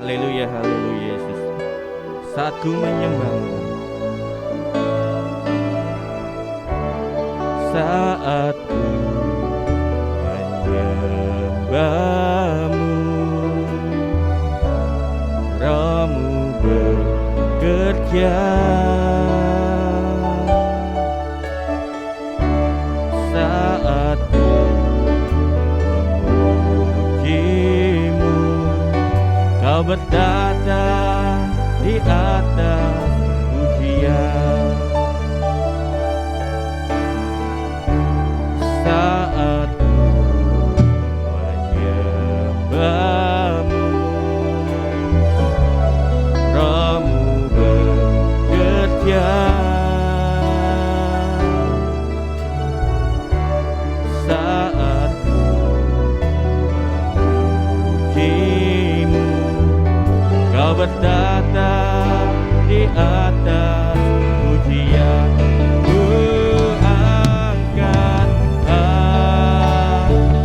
Haleluya, haleluya Yesus. Saat ku menyembahmu, saat ku menyembahmu, Rohmu bekerja. Saat ku memujimu, Kau bertata di atas pujian. Saat ku menyembahmu, Rohmu bekerja. Saat ku memujimu, Kau bertata di atas pujian. Ku angkat hatiku,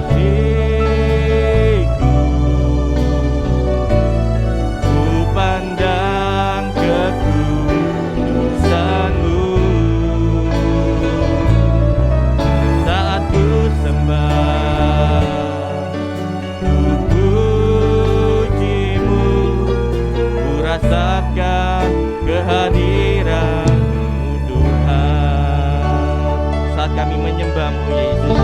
ku pandang kekudusan-Mu. Saat ku sembah, ku pujimu, ku rasakan kehadiran-Mu Tuhan. Saat kami menyembah-Mu Yesus,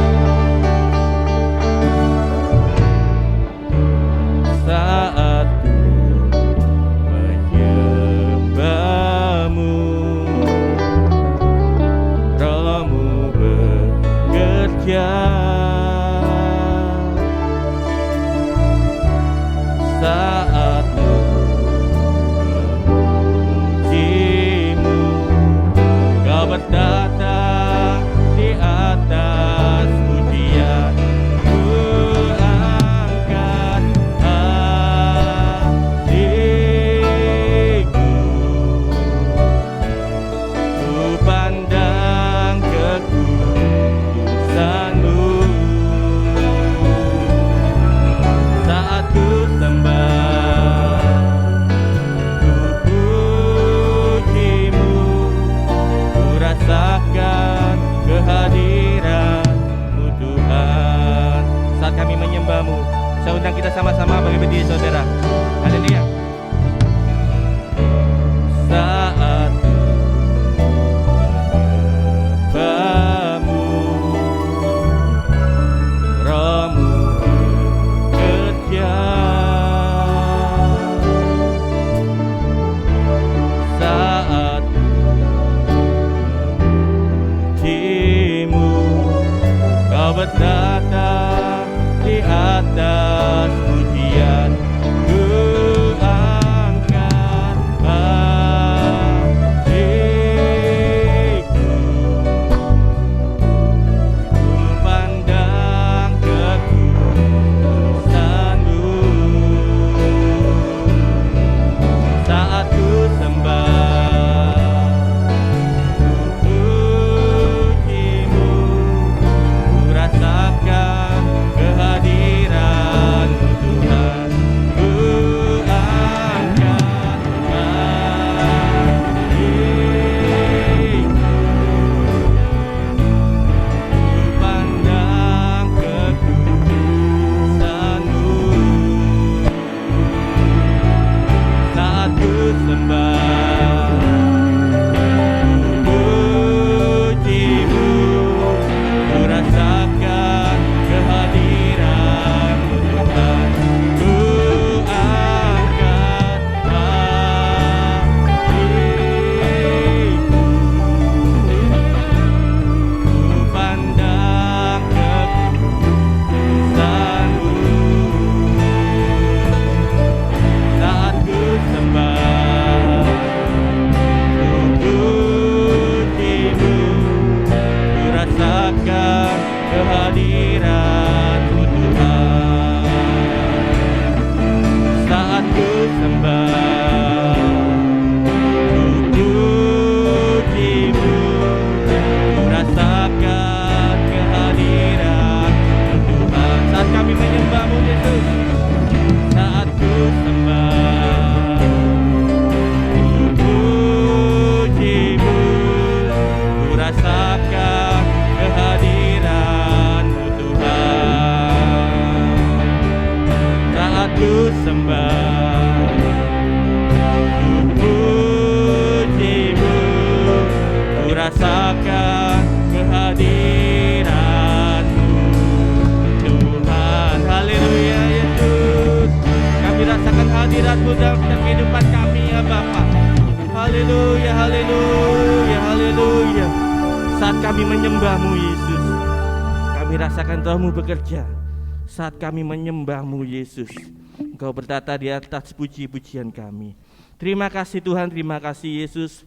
saat ku menyembah-Mu, Rohmu bekerja. Saat ku memujimu, Kau bertata di atas pujian. Ku angkat hatiku, ku pandang kekudusan-Mu. Saat ku sembah, ku pujimu, ku rasakan kehadiran-Mu Tuhan. Saat kami menyembah-Mu, saya undang kita sama-sama bagi berdiri saudara. Haleluya. Saat ku menyembah-Mu, Rohmu bekerja. Saat ku memujimu, Kau bertata di atas pujian. Ku angkat hatiku, ku pandang kekudusan-Mu. Saat ku sembah, ku pujimu, ku rasakan kehadiran-Mu Tuhan. Ku angkat hatiku, ku pandang kekudusan-Mu. Saat ku sembah, ku pujimu, ku rasakan kehadiran-Mu Tuhan. Ku angkat hatiku, sembah, ku pujimu, ku rasakan kehadiran Tuhan. Saat kami menyembah-Mu Yesus, saat ku sembah, ku pujimu, ku rasakan kehadiran-Mu Tuhan. Saat ku sembah, ku pujimu, ku rasakan kehadiran-Mu Tuhan. Haleluya Yesus, kami rasakan hadirat-Mu dalam kehidupan kami ya Bapa. Haleluya, haleluya, haleluya. Saat kami menyembah-Mu Yesus, kami rasakan Roh-Mu bekerja. Saat kami menyembah-Mu Yesus, Engkau bertata di atas puji-pujian kami. Terima kasih Tuhan, terima kasih Yesus.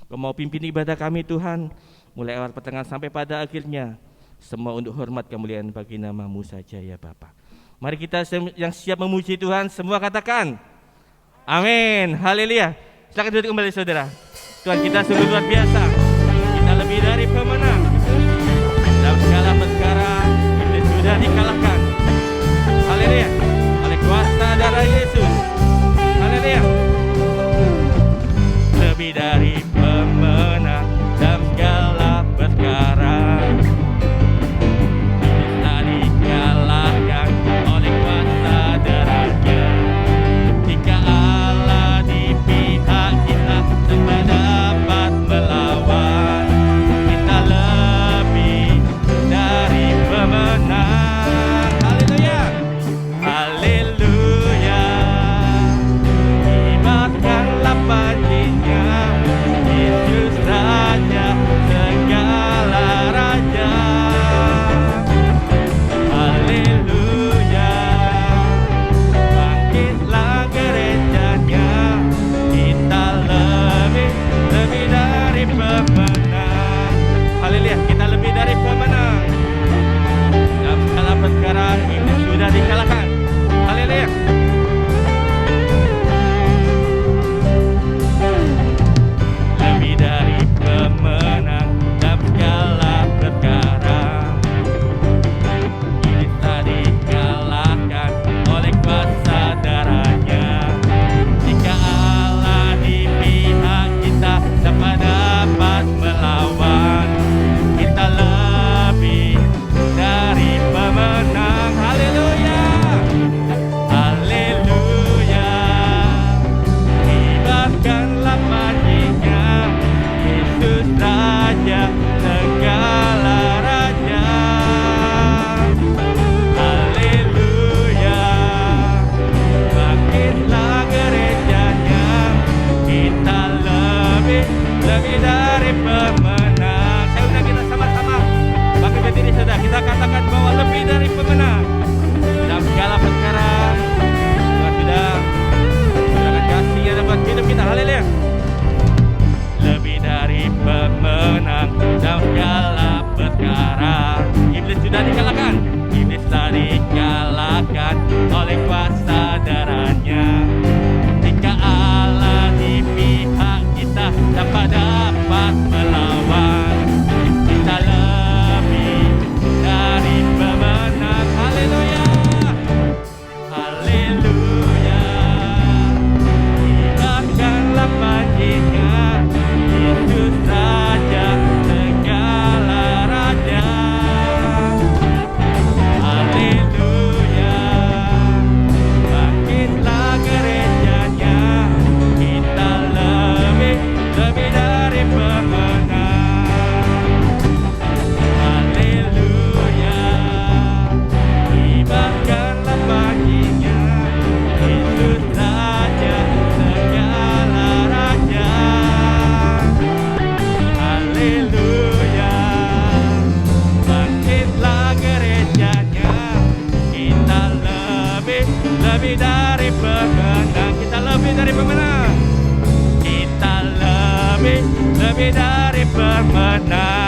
Kau mau pimpin ibadah kami Tuhan, mulai awal pertengahan sampai pada akhirnya. Semua untuk hormat kemuliaan bagi nama-Mu saja ya Bapa. Mari kita yang siap memuji Tuhan, semua katakan amin, haleluya. Silakan duduk kembali saudara. Tuhan kita sungguh luar biasa. Kita lebih dari pemenang. Dalam segala perkara iblis sudah dikalahkan. Haleluya. Oleh kuasa darah Yesus. Haleluya. Lebih dari pemenang dalam segala perkara. Bisa dikalahkan oleh kuasa darahnya. Jika Allah di pihak kita, siapa dapat melawan? Kita lebih dari pemenang. Haleluya. Haleluya. Hebatkanlah panjinya, Yesus Raja segala raja. Haleluya. Bangkitlah gerejanya, kita lebih dari pemenang. Haleluya, kita lebih dari pemenang. Dalam segala perkara iblis sudah dikalahkan. Haleluya. Lebih dari pemenang dalam segala perkara. Iblis telah dikalahkan oleh kuasa darahnya. Jika Allah di pihak kita, siapa dapat melawan? Kita lebih dari pemenang. Haleluya. Haleluya. Hebatkanlah panjinya, Yesus Raja segala raja. Haleluya. Bangkitlah gerejanya, kita lebih dari pemenang. Saya undang kita sama-sama bangkit berdiri saudara. Kita katakan bahwa lebih dari pemenang dalam segala perkara. Tuhan sudah curahkan kasih-Nya dalam hidup kita. Haleluya. Lebih dari pemenang dalam segala perkara. Iblis sudah dikalahkan. Iblis telah dikalahkan oleh kuasa darahnya. Jika Allah di pihak kita, siapa dapat melawan? Kita lebih dari pemenang. Haleluya. Haleluya. Hebatkanlah panjinya, Yesus Raja segala raja. Haleluya. Bangkitlah gerejanya, kita lebih dari pemenang. Haleluya. Hebatkanlah panjinya, Yesus Raja segala raja. Haleluya. Bangkitlah gerejanya, kita lebih dari pemenang. Kita lebih dari pemenang. Kita lebih dari pemenang.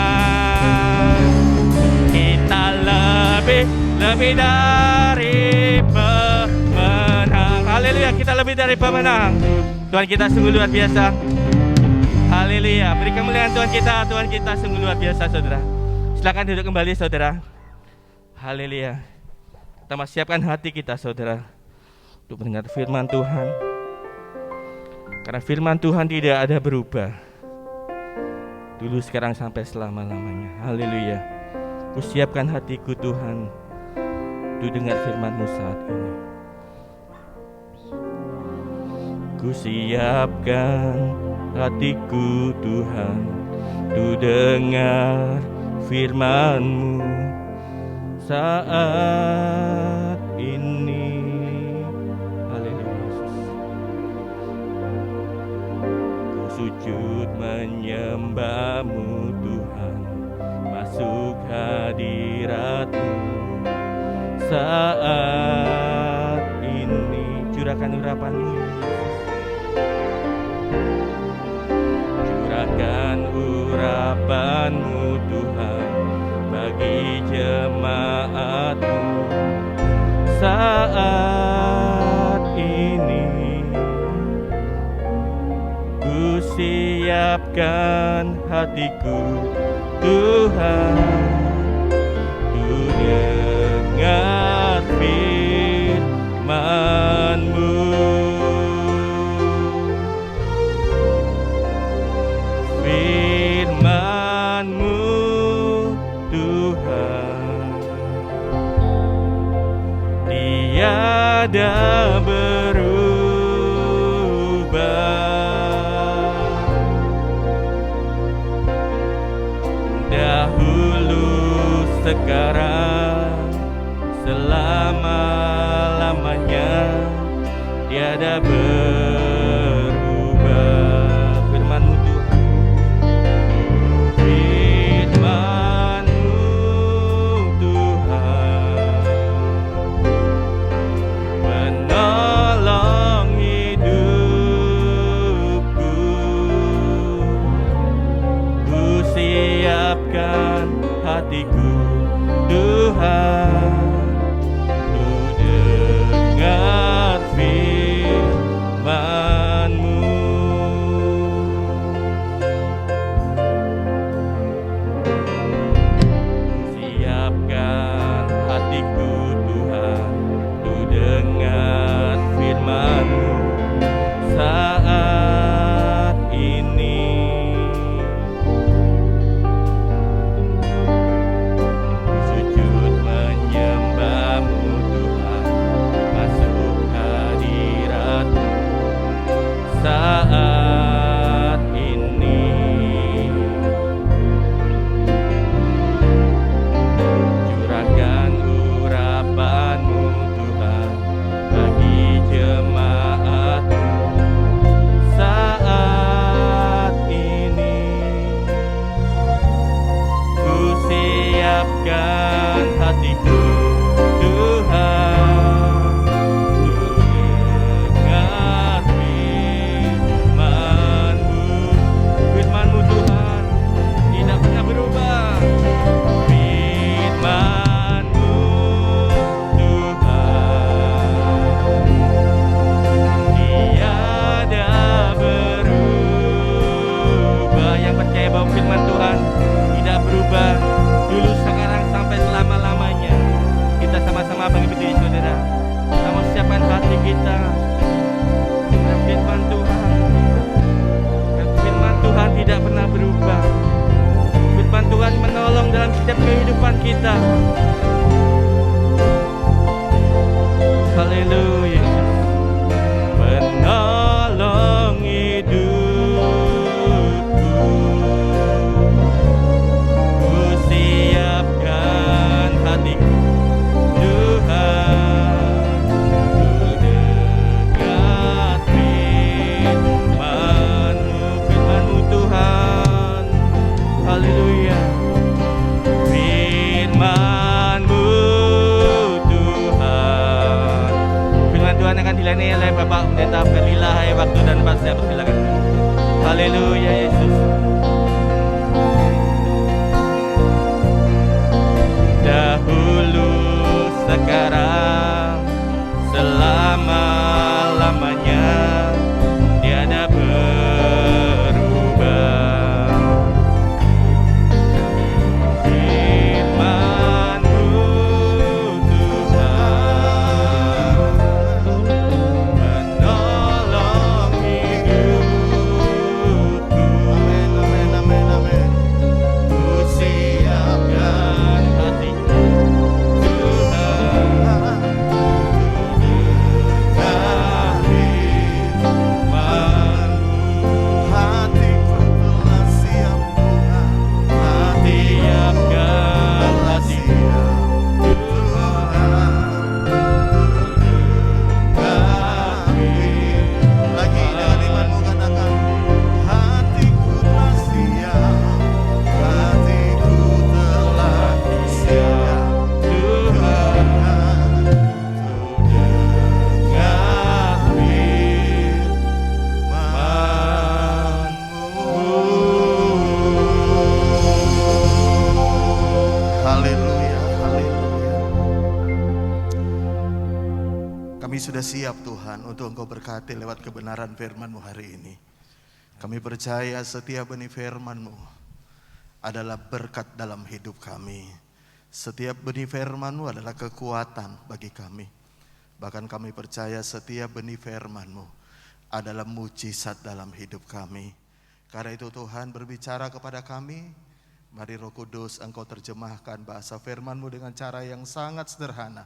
Kita lebih dari pemenang. Haleluya, kita lebih dari pemenang. Tuhan kita sungguh luar biasa. Haleluya. Beri kemuliaan Tuhan kita sungguh luar biasa, saudara. Silakan duduk kembali, saudara. Haleluya. Kita siapkan hati kita, saudara, untuk mendengar firman Tuhan. Karena firman Tuhan tidak ada berubah, dulu, sekarang, sampai selama-lamanya. Haleluya. Ku siapkan hatiku Tuhan untuk dengar firman-Mu saat ini. Ku siapkan hatiku Tuhan untuk dengar firman-Mu saat ini. Haleluya, Yesus. Ku sujud menyembah-Mu Tuhan, masuk hadirat-Mu saat ini. Curahkan urapan-Mu, Yesus. Curahkan urapan-Mu Tuhan bagi jemaat-Mu saat ini. Ku siapkan hatiku Tuhan untuk dengar firman-Mu. Firman-Mu Tuhan tiada berubah, dahulu, sekarang, selama-lamanya, tiada berubah. Firman-Mu Tuhan, firman-Mu Tuhan menolong hidupku. Ku siapkan hatiku Tuhan untuk dengar firman-Mu. Siapkan hatiku Tuhan untuk dengar firman-Mu saat ini. Sujud menyembah-Mu Tuhan, masuk hadirat-Mu saat ini. Curahkan urapan-Mu Tuhan bagi jemaat-Mu saat ini. Ku siapkan hatiku Tuhan untuk dengar firman-Mu. Firman-Mu Tuhan tidak pernah berubah. Firman-Mu Tuhan tiada berubah. Yang percaya bahwa firman Tuhan tidak berubah, dulu, sekarang, sampai selama-lamanya. Kita sama-sama bagi berdiri, saudara. Kita mau siapkan hati kita dengan firman Tuhan. Dan firman Tuhan tidak pernah berubah. Firman Tuhan menolong dalam setiap kehidupan kita. Haleluya. Menolong hidupku. Ku siapkan hatiku Tuhan untuk dengar firman-Mu. Firman-Mu Tuhan, haleluya. Firman-Mu Tuhan. Firman Tuhan akan dilayani oleh Bapak Pendeta Ferlila. Hai, waktu dan tempat saya persilakan. Haleluya, Yesus. Dahulu, sekarang, selama-lamanya, siap Tuhan untuk Engkau berkati lewat kebenaran firman-Mu hari ini. Kami percaya setiap benih firman-Mu adalah berkat dalam hidup kami. Setiap benih firman-Mu adalah kekuatan bagi kami. Bahkan kami percaya setiap benih firman-Mu adalah mujizat dalam hidup kami. Karena itu Tuhan berbicara kepada kami. Mari Roh Kudus Engkau terjemahkan bahasa firman-Mu dengan cara yang sangat sederhana,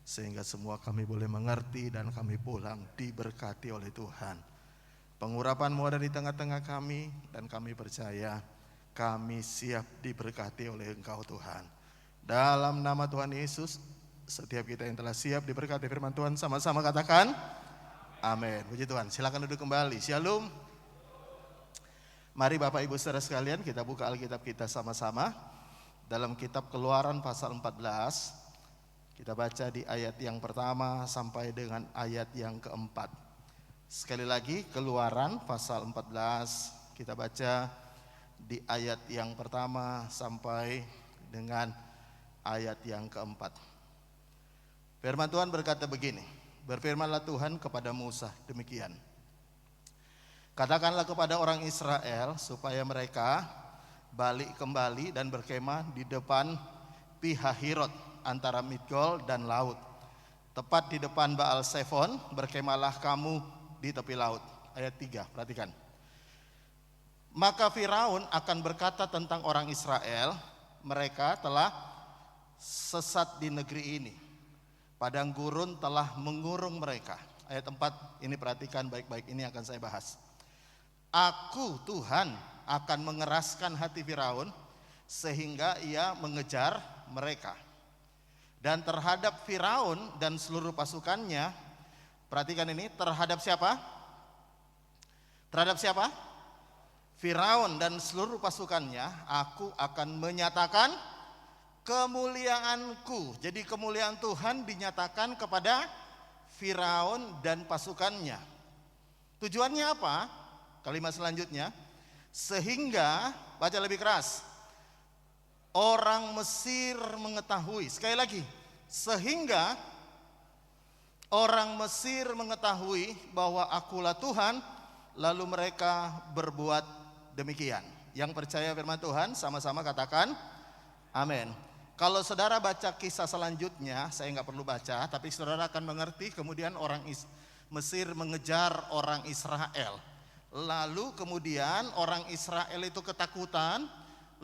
sehingga semua kami boleh mengerti dan kami pulang diberkati oleh Tuhan. Pengurapan-Mu ada di tengah-tengah kami dan kami percaya kami siap diberkati oleh Engkau Tuhan. Dalam nama Tuhan Yesus, setiap kita yang telah siap diberkati firman Tuhan sama-sama katakan amin. Puji Tuhan. Silakan duduk kembali. Shalom. Mari Bapak Ibu Saudara sekalian, kita buka Alkitab kita sama-sama dalam kitab Keluaran pasal 14. Kita baca di ayat yang pertama sampai dengan ayat yang keempat. Sekali lagi, Keluaran pasal 14, kita baca di ayat yang pertama sampai dengan ayat yang keempat. Firman Tuhan berkata begini, berfirmanlah Tuhan kepada Musa demikian. Katakanlah kepada orang Israel supaya mereka balik kembali dan berkemah di depan Pihahirot antara Migdol dan laut. Tepat di depan Baal Sefon berkemahlah kamu di tepi laut. Ayat 3, perhatikan. Maka Firaun akan berkata tentang orang Israel, mereka telah sesat di negeri ini. Padang gurun telah mengurung mereka. Ayat 4 ini perhatikan baik-baik, ini akan saya bahas. Aku Tuhan akan mengeraskan hati Firaun sehingga ia mengejar mereka. Dan terhadap Firaun dan seluruh pasukannya, perhatikan ini, terhadap siapa? Terhadap siapa? Firaun dan seluruh pasukannya, aku akan menyatakan kemuliaanku. Jadi kemuliaan Tuhan dinyatakan kepada Firaun dan pasukannya. Tujuannya apa? Kalimat selanjutnya, sehingga, baca lebih keras, orang Mesir mengetahui. Sekali lagi, sehingga orang Mesir mengetahui bahwa akulah Tuhan, lalu mereka berbuat demikian. Yang percaya firman Tuhan sama-sama katakan amin. Kalau saudara baca kisah selanjutnya, saya nggak perlu baca, tapi saudara akan mengerti. Kemudian orang Mesir mengejar orang Israel. Lalu kemudian orang Israel itu ketakutan.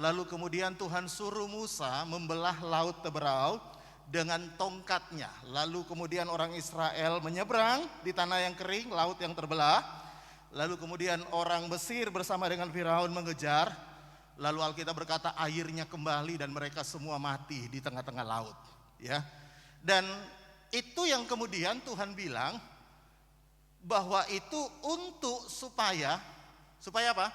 Lalu kemudian Tuhan suruh Musa membelah laut Teberau dengan tongkatnya. Lalu kemudian orang Israel menyeberang di tanah yang kering, laut yang terbelah. Lalu kemudian orang Mesir bersama dengan Firaun mengejar. Lalu Alkitab berkata airnya kembali dan mereka semua mati di tengah-tengah laut. Ya. Dan itu yang kemudian Tuhan bilang bahwa itu untuk supaya apa?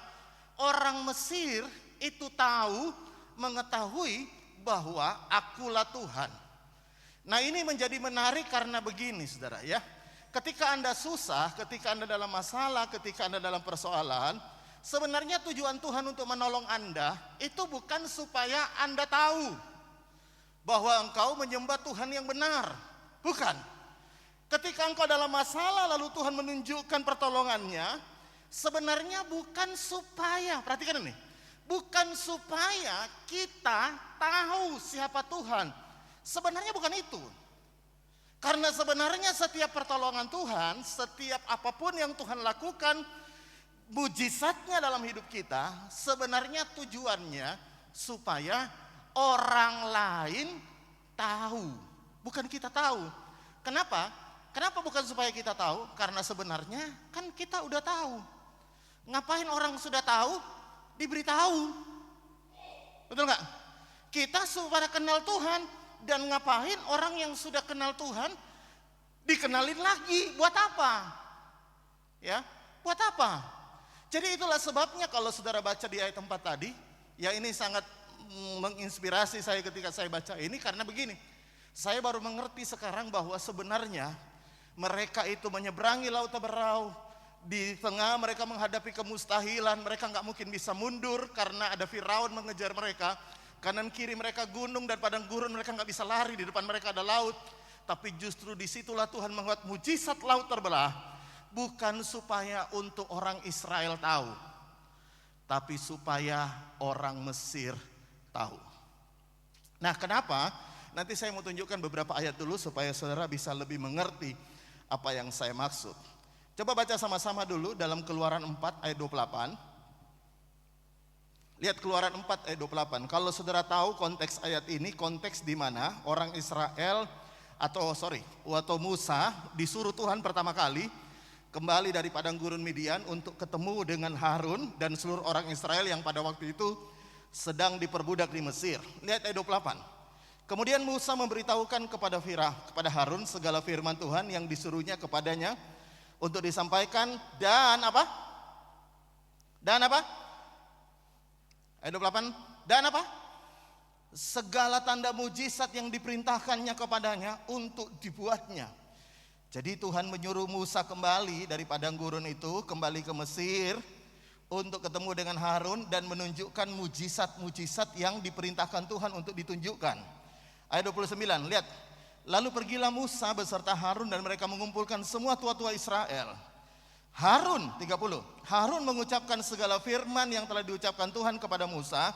Orang Mesir itu tahu, mengetahui bahwa akulah Tuhan. Nah, ini menjadi menarik karena begini saudara ya. Ketika Anda susah, ketika Anda dalam masalah, ketika Anda dalam persoalan, sebenarnya tujuan Tuhan untuk menolong Anda itu bukan supaya Anda tahu bahwa engkau menyembah Tuhan yang benar. Bukan. Ketika engkau dalam masalah lalu Tuhan menunjukkan pertolongannya, sebenarnya bukan supaya, perhatikan ini, bukan supaya kita tahu siapa Tuhan. Sebenarnya bukan itu. Karena sebenarnya setiap pertolongan Tuhan, setiap apapun yang Tuhan lakukan, mujizatnya dalam hidup kita, sebenarnya tujuannya supaya orang lain tahu, bukan kita tahu. Kenapa? Kenapa bukan supaya kita tahu? Karena sebenarnya kan kita udah tahu. Ngapain orang sudah tahu diberitahu? Betul nggak? Kita supaya kenal Tuhan, dan ngapain orang yang sudah kenal Tuhan dikenalin lagi? Buat apa? Ya, buat apa? Jadi itulah sebabnya kalau saudara baca di ayat 4 tadi, ya ini sangat menginspirasi saya ketika saya baca ini karena begini. Saya baru mengerti sekarang bahwa sebenarnya mereka itu menyeberangi laut Teberau. Di tengah mereka menghadapi kemustahilan. Mereka gak mungkin bisa mundur karena ada Firaun mengejar mereka. Kanan kiri mereka gunung dan padang gurun, mereka gak bisa lari. Di depan mereka ada laut. tapi justru disitulah Tuhan membuat mujizat laut terbelah, bukan supaya untuk orang Israel tahu, tapi supaya orang Mesir tahu. Nah, kenapa? Nanti saya mau tunjukkan beberapa ayat dulu supaya saudara bisa lebih mengerti apa yang saya maksud. Coba baca sama-sama dulu dalam Keluaran 4 ayat 28. Lihat Keluaran 4 ayat 28. Kalau saudara tahu konteks ayat ini, konteks di mana orang Israel atau Musa disuruh Tuhan pertama kali kembali dari padang gurun Midian untuk ketemu dengan Harun dan seluruh orang Israel yang pada waktu itu sedang diperbudak di Mesir. Lihat ayat 28. Kemudian Musa memberitahukan kepada Harun segala firman Tuhan yang disuruhnya kepadanya untuk disampaikan dan apa? Dan apa? Ayat 28. Dan apa? Segala tanda mujizat yang diperintahkannya kepadanya untuk dibuatnya. Jadi Tuhan menyuruh Musa kembali dari padang gurun itu, kembali ke Mesir untuk ketemu dengan Harun dan menunjukkan mujizat-mujizat yang diperintahkan Tuhan untuk ditunjukkan. Ayat 29, lihat. Lalu pergilah Musa beserta Harun dan mereka mengumpulkan semua tua-tua Israel. Harun, 30. Harun mengucapkan segala firman yang telah diucapkan Tuhan kepada Musa,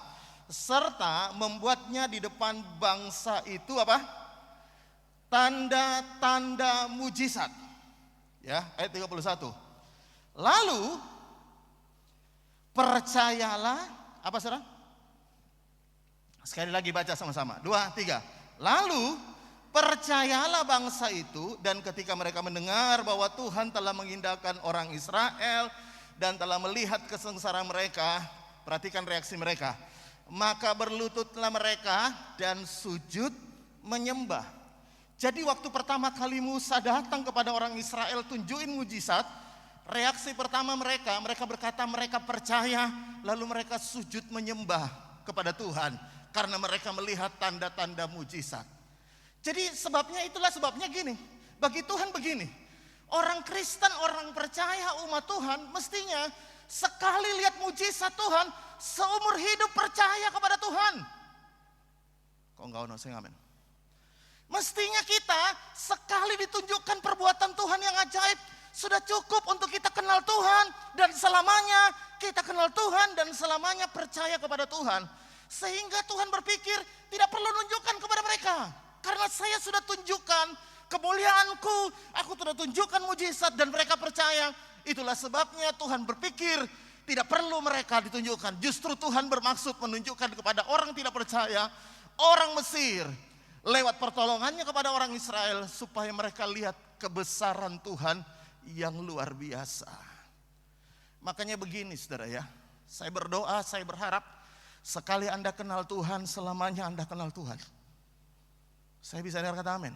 serta membuatnya di depan bangsa itu apa? Tanda-tanda mujizat. Ya, ayat 31. Lalu percayalah, apa saudara? Sekali lagi baca sama-sama. 2, 3. Lalu percayalah bangsa itu, dan ketika mereka mendengar bahwa Tuhan telah mengindahkan orang Israel dan telah melihat kesengsaraan mereka, perhatikan reaksi mereka, maka berlututlah mereka dan sujud menyembah. Jadi waktu pertama kali Musa datang kepada orang Israel tunjukin mujizat, reaksi pertama mereka berkata mereka percaya, lalu mereka sujud menyembah kepada Tuhan karena mereka melihat tanda-tanda mujizat. Jadi itulah sebabnya gini, bagi Tuhan begini, orang Kristen, orang percaya umat Tuhan mestinya sekali lihat mujizat Tuhan, seumur hidup percaya kepada Tuhan. Kok enggak ono sing amin? Mestinya kita sekali ditunjukkan perbuatan Tuhan yang ajaib, sudah cukup untuk kita kenal Tuhan dan selamanya kita kenal Tuhan dan selamanya percaya kepada Tuhan. Sehingga Tuhan berpikir tidak perlu nunjukkan kepada mereka, karena saya sudah tunjukkan kemuliaanku, aku sudah tunjukkan mujizat dan mereka percaya. Itulah sebabnya Tuhan berpikir tidak perlu mereka ditunjukkan. Justru Tuhan bermaksud menunjukkan kepada orang tidak percaya, orang Mesir, lewat pertolongannya kepada orang Israel, supaya mereka lihat kebesaran Tuhan yang luar biasa. Makanya begini saudara ya, saya berdoa, saya berharap sekali Anda kenal Tuhan, selamanya Anda kenal Tuhan. Saya bisa dengar kata amin.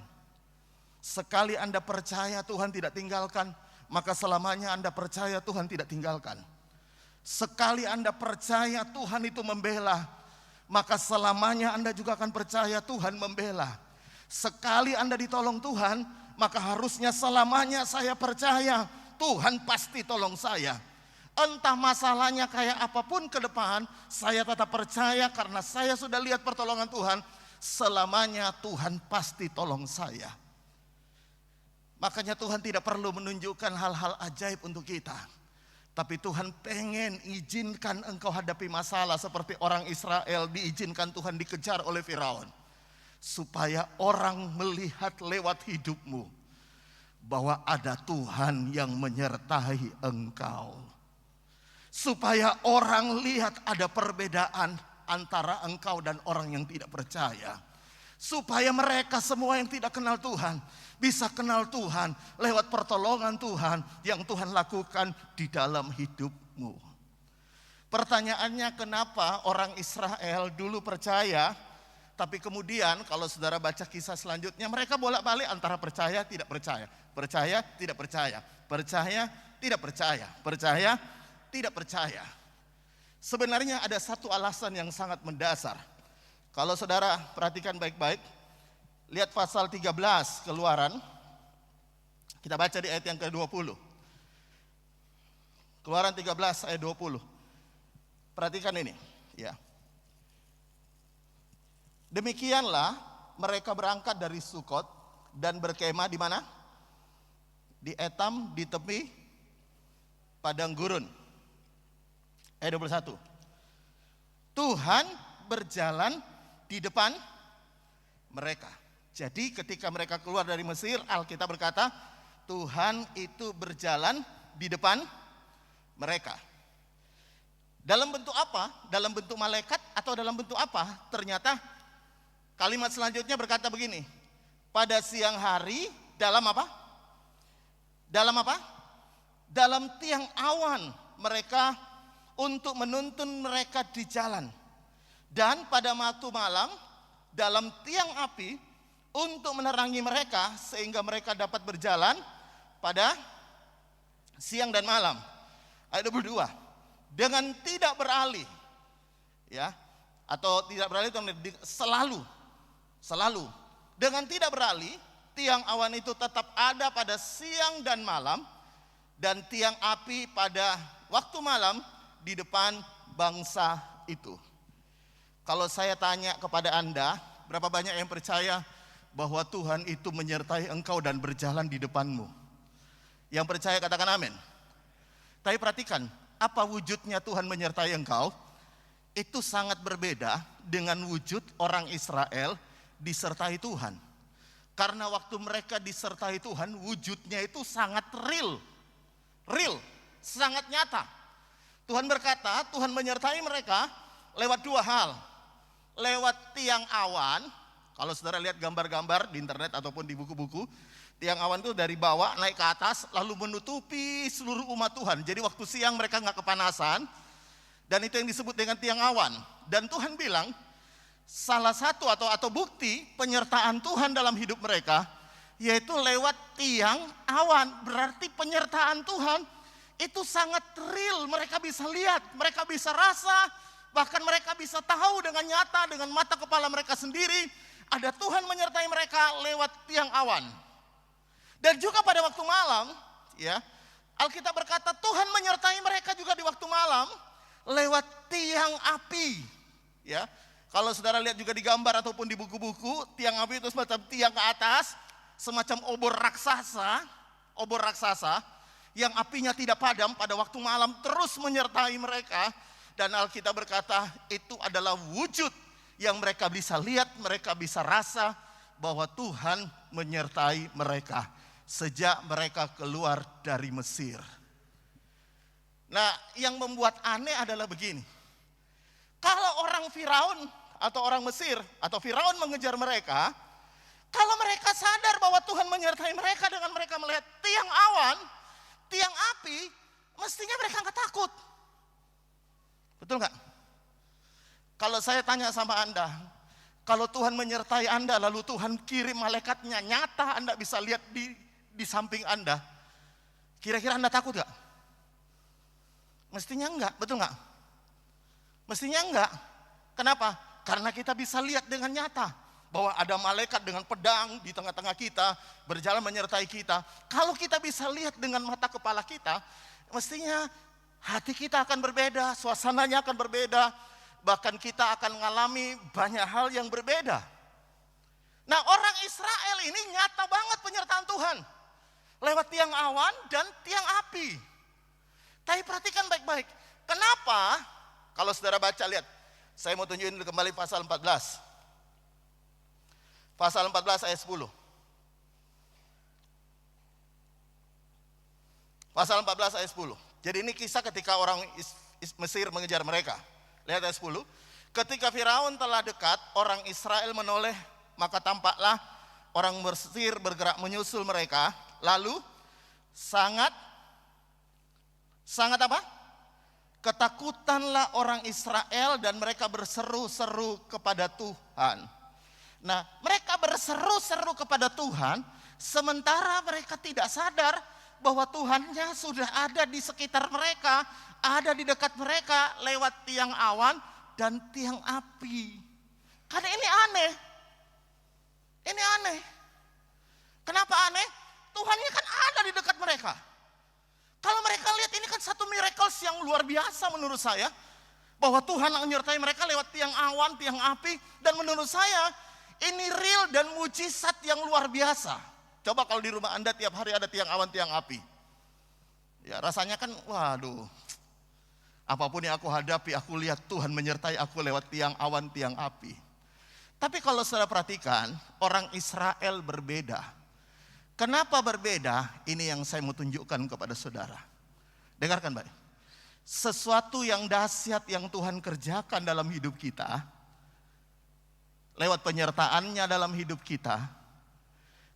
Sekali Anda percaya Tuhan tidak tinggalkan, maka selamanya Anda percaya Tuhan tidak tinggalkan. Sekali Anda percaya Tuhan itu membela, maka selamanya Anda juga akan percaya Tuhan membela. Sekali Anda ditolong Tuhan, maka harusnya selamanya saya percaya Tuhan pasti tolong saya. Entah masalahnya kayak apapun ke depan, saya tetap percaya karena saya sudah lihat pertolongan Tuhan. Selamanya Tuhan pasti tolong saya. Makanya Tuhan tidak perlu menunjukkan hal-hal ajaib untuk kita. Tapi Tuhan pengen izinkan engkau hadapi masalah seperti orang Israel diizinkan Tuhan dikejar oleh Firaun. Supaya orang melihat lewat hidupmu bahwa ada Tuhan yang menyertai engkau. Supaya orang lihat ada perbedaan antara engkau dan orang yang tidak percaya. Supaya mereka semua yang tidak kenal Tuhan bisa kenal Tuhan lewat pertolongan Tuhan yang Tuhan lakukan di dalam hidupmu. Pertanyaannya, kenapa orang Israel dulu percaya, tapi kemudian kalau saudara baca kisah selanjutnya mereka bolak-balik antara percaya tidak percaya, percaya tidak percaya, percaya tidak percaya, percaya tidak percaya. Sebenarnya ada satu alasan yang sangat mendasar. Kalau saudara perhatikan baik-baik, lihat pasal 13 Keluaran. Kita baca di ayat yang ke-20. Keluaran 13 ayat 20. Perhatikan ini, ya. Demikianlah mereka berangkat dari Sukot dan berkemah di mana? Di Etam, di tepi padang gurun. Ayat 21. Tuhan berjalan di depan mereka. Jadi ketika mereka keluar dari Mesir, Alkitab berkata, Tuhan itu berjalan di depan mereka. Dalam bentuk apa? Dalam bentuk malaikat atau dalam bentuk apa? Ternyata kalimat selanjutnya berkata begini. Pada siang hari dalam apa? Dalam apa? Dalam tiang awan mereka untuk menuntun mereka di jalan. Dan pada waktu malam dalam tiang api untuk menerangi mereka sehingga mereka dapat berjalan pada siang dan malam. Ayat 22. Dengan tidak beralih, ya, atau tidak beralih itu selalu. Dengan tidak beralih, tiang awan itu tetap ada pada siang dan malam, dan tiang api pada waktu malam di depan bangsa itu. Kalau saya tanya kepada Anda, berapa banyak yang percaya bahwa Tuhan itu menyertai engkau dan berjalan di depanmu? Yang percaya katakan amin. Tapi perhatikan, apa wujudnya Tuhan menyertai engkau? Itu sangat berbeda dengan wujud orang Israel disertai Tuhan. Karena waktu mereka disertai Tuhan, wujudnya itu sangat real, sangat nyata. Tuhan berkata, Tuhan menyertai mereka lewat dua hal. Lewat tiang awan, kalau saudara lihat gambar-gambar di internet ataupun di buku-buku, tiang awan itu dari bawah naik ke atas lalu menutupi seluruh umat Tuhan. Jadi waktu siang mereka nggak kepanasan, dan itu yang disebut dengan tiang awan. Dan Tuhan bilang salah satu atau bukti penyertaan Tuhan dalam hidup mereka yaitu lewat tiang awan. Berarti penyertaan Tuhan itu sangat real. Mereka bisa lihat, mereka bisa rasa, bahkan mereka bisa tahu dengan nyata dengan mata kepala mereka sendiri ada Tuhan menyertai mereka lewat tiang awan. Dan juga pada waktu malam, ya, Alkitab berkata Tuhan menyertai mereka juga di waktu malam lewat tiang api. Ya, kalau saudara lihat juga di gambar ataupun di buku-buku, tiang api itu semacam tiang ke atas, semacam obor raksasa yang apinya tidak padam pada waktu malam terus menyertai mereka. Dan Alkitab berkata itu adalah wujud yang mereka bisa lihat, mereka bisa rasa bahwa Tuhan menyertai mereka sejak mereka keluar dari Mesir. Nah, yang membuat aneh adalah begini. Kalau orang Firaun atau orang Mesir atau Firaun mengejar mereka, kalau mereka sadar bahwa Tuhan menyertai mereka dengan mereka melihat tiang awan, tiang api, mestinya mereka nggak takut. Betul nggak? Kalau saya tanya sama Anda, kalau Tuhan menyertai Anda lalu Tuhan kirim malaikatnya nyata, Anda bisa lihat di samping Anda, kira-kira Anda takut gak? Mestinya enggak, betul gak? Mestinya enggak. Kenapa? Karena kita bisa lihat dengan nyata bahwa ada malaikat dengan pedang di tengah-tengah kita, berjalan menyertai kita. Kalau kita bisa lihat dengan mata kepala kita, mestinya hati kita akan berbeda, suasananya akan berbeda, bahkan kita akan mengalami banyak hal yang berbeda. Nah, orang Israel ini nyata banget penyertaan Tuhan lewat tiang awan dan tiang api. Tapi perhatikan baik-baik. Kenapa? Kalau saudara baca, lihat. Saya mau tunjukin kembali pasal 14. Pasal 14 ayat 10. Pasal 14 ayat 10. Jadi ini kisah ketika orang Mesir mengejar mereka. Lihat ayat 10. Ketika Firaun telah dekat, orang Israel menoleh, maka tampaklah orang Mesir bergerak menyusul mereka. Lalu sangat apa? Ketakutanlah orang Israel dan mereka berseru-seru kepada Tuhan. Nah, mereka berseru-seru kepada Tuhan sementara mereka tidak sadar bahwa Tuhannya sudah ada di sekitar mereka, ada di dekat mereka lewat tiang awan dan tiang api. Karena ini aneh. Ini aneh. Kenapa aneh? Tuhannya kan ada di dekat mereka. Kalau mereka lihat ini kan satu miracles yang luar biasa menurut saya. Bahwa Tuhan menyertai mereka lewat tiang awan, tiang api. Dan menurut saya Ini real dan mujizat yang luar biasa. Coba kalau di rumah Anda tiap hari ada tiang awan, tiang api. Ya rasanya kan, waduh. Apapun yang aku hadapi, aku lihat Tuhan menyertai aku lewat tiang awan, tiang api. Tapi kalau saudara perhatikan, orang Israel berbeda. Kenapa berbeda? Ini yang saya mau tunjukkan kepada saudara. Dengarkan baik. Sesuatu yang dahsyat yang Tuhan kerjakan dalam hidup kita, lewat penyertaannya dalam hidup kita,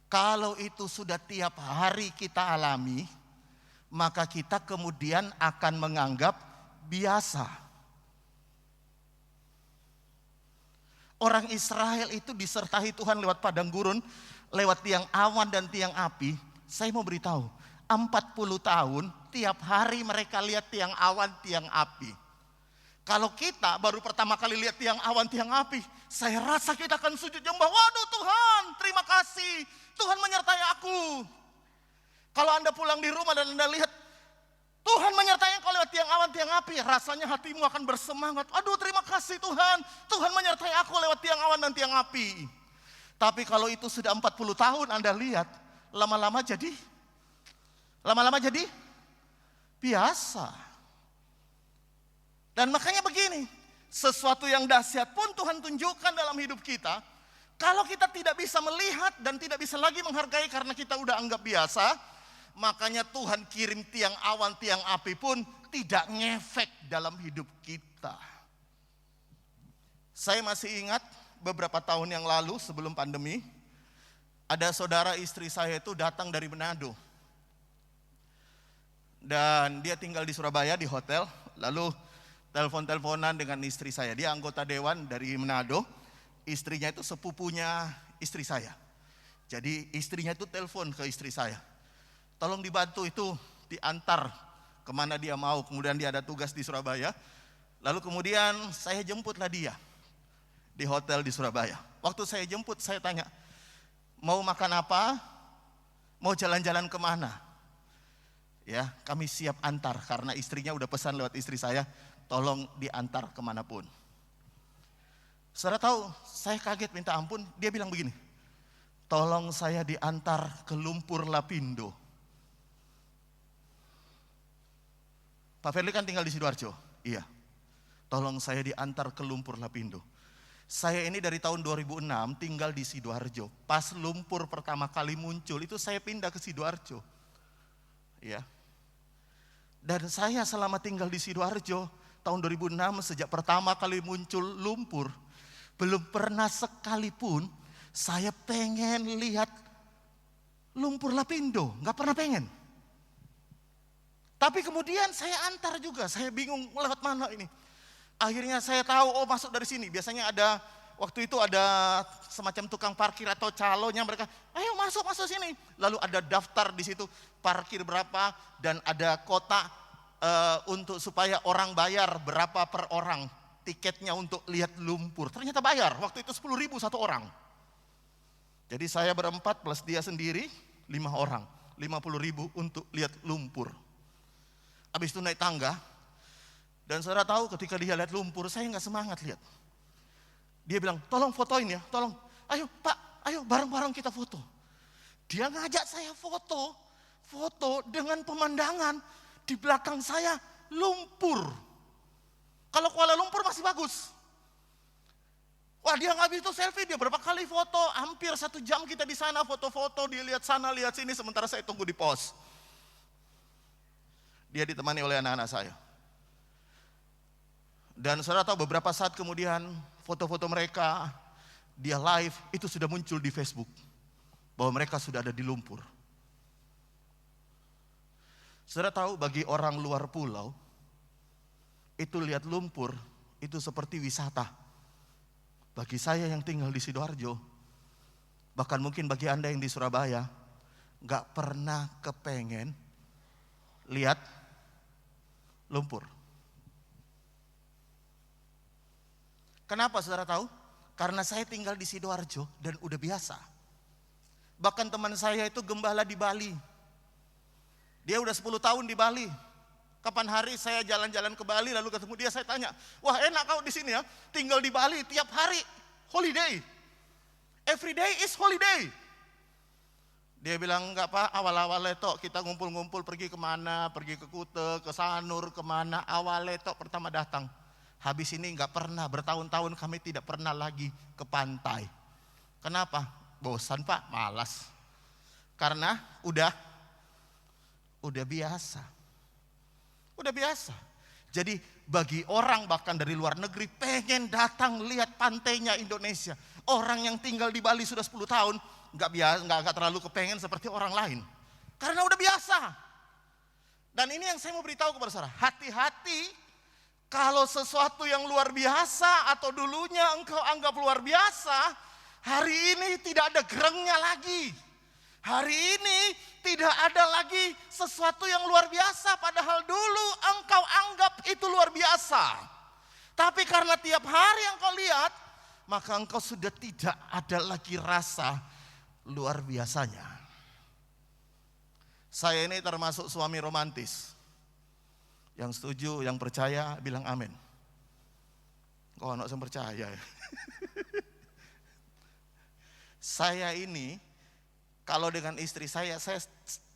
kalau itu sudah tiap hari kita alami, maka kita kemudian akan menganggap biasa. Orang Israel itu disertai Tuhan lewat padang gurun, lewat tiang awan dan tiang api. Saya mau beritahu, 40 tahun tiap hari mereka lihat tiang awan, tiang api. Kalau kita baru pertama kali lihat tiang awan, tiang api, saya rasa kita akan sujud nyembah. Waduh Tuhan, terima kasih. Tuhan menyertai aku. Kalau Anda pulang di rumah dan Anda lihat Tuhan menyertai engkau lewat tiang awan, tiang api, rasanya hatimu akan bersemangat. Aduh terima kasih Tuhan. Tuhan menyertai aku lewat tiang awan dan tiang api. Tapi kalau itu sudah 40 tahun Anda lihat, lama-lama jadi biasa. Dan makanya begini, sesuatu yang dahsyat pun Tuhan tunjukkan dalam hidup kita. Kalau kita tidak bisa melihat dan tidak bisa lagi menghargai karena kita udah anggap biasa, makanya Tuhan kirim tiang awan, tiang api pun tidak ngefek dalam hidup kita. Saya masih ingat beberapa tahun yang lalu sebelum pandemi, ada saudara istri saya itu datang dari Manado. Dan dia tinggal di Surabaya di hotel, lalu telepon-teleponan dengan istri saya. Dia anggota dewan dari Manado, istrinya itu sepupunya istri saya. Jadi istrinya itu telepon ke istri saya, tolong dibantu itu diantar kemana dia mau. Kemudian dia ada tugas di Surabaya. Lalu kemudian saya jemputlah dia di hotel di Surabaya. Waktu saya jemput saya tanya, mau makan apa? Mau jalan-jalan kemana? Ya, kami siap antar karena istrinya udah pesan lewat istri saya, tolong diantar kemanapun. Saudara tahu, saya kaget minta ampun. Dia bilang begini, tolong saya diantar ke Lumpur Lapindo. Pak Ferli kan tinggal di Sidoarjo? Iya. Tolong saya diantar ke Lumpur Lapindo. Saya ini dari tahun 2006 tinggal di Sidoarjo. Pas lumpur pertama kali muncul itu saya pindah ke Sidoarjo. Ya. Dan saya selama tinggal di Sidoarjo tahun 2006 sejak pertama kali muncul lumpur, belum pernah sekalipun saya pengen lihat Lumpur Lapindo, nggak pernah pengen. Tapi kemudian saya antar juga, saya bingung lewat mana ini. Akhirnya saya tahu, oh masuk dari sini. Biasanya ada, waktu itu ada semacam tukang parkir atau calonya, mereka, ayo masuk sini. Lalu ada daftar di situ, parkir berapa, dan ada kotak untuk supaya orang bayar berapa per orang tiketnya untuk lihat lumpur. Ternyata bayar, waktu itu 10.000 satu orang. Jadi saya berempat plus dia sendiri, 5 orang, 50.000 untuk lihat lumpur. Habis itu naik tangga, dan saudara tahu ketika dia lihat lumpur, saya nggak semangat lihat. Dia bilang, tolong fotoin ya, tolong. Ayo Pak, ayo bareng-bareng kita foto. Dia ngajak saya foto dengan pemandangan di belakang saya lumpur. Kalau Kuala Lumpur masih bagus. Wah dia nggak bisa selfie, dia berapa kali foto, hampir 1 jam kita di sana foto-foto, dia lihat sana, lihat sini, sementara saya tunggu di pos. Dia ditemani oleh anak-anak saya. Dan saudara tahu beberapa saat kemudian foto-foto mereka, dia live, itu sudah muncul di Facebook. Bahwa mereka sudah ada di lumpur. Saudara tahu bagi orang luar pulau, itu lihat lumpur, itu seperti wisata. Bagi saya yang tinggal di Sidoarjo, bahkan mungkin bagi Anda yang di Surabaya, gak pernah kepengen lihat lumpur. Kenapa saudara tahu? Karena saya tinggal di Sidoarjo dan udah biasa. Bahkan teman saya itu gembala di Bali. Dia udah 10 tahun di Bali. Kapan hari saya jalan-jalan ke Bali lalu ketemu dia, saya tanya, wah enak kau di sini ya, tinggal di Bali tiap hari holiday. Every day is holiday. Dia bilang, enggak Pak, awal-awal letok kita ngumpul-ngumpul pergi kemana, pergi ke Kute, ke Sanur, kemana. Awal letok pertama datang. Habis ini enggak pernah, bertahun-tahun kami tidak pernah lagi ke pantai. Kenapa? Bosan Pak, malas. Karena udah biasa. Udah biasa. Jadi bagi orang bahkan dari luar negeri pengen datang lihat pantainya Indonesia. Orang yang tinggal di Bali sudah 10 tahun nggak terlalu kepengen seperti orang lain. Karena udah biasa. Dan ini yang saya mau beritahu kepada saudara. Hati-hati kalau sesuatu yang luar biasa atau dulunya engkau anggap luar biasa, hari ini tidak ada gerengnya lagi. Hari ini tidak ada lagi sesuatu yang luar biasa, padahal dulu engkau anggap itu luar biasa. Tapi karena tiap hari engkau lihat, maka engkau sudah tidak ada lagi rasa luar biasanya. Saya ini termasuk suami romantis. Yang setuju, yang percaya bilang amin. Kok anak saya percaya ya? Saya ini kalau dengan istri saya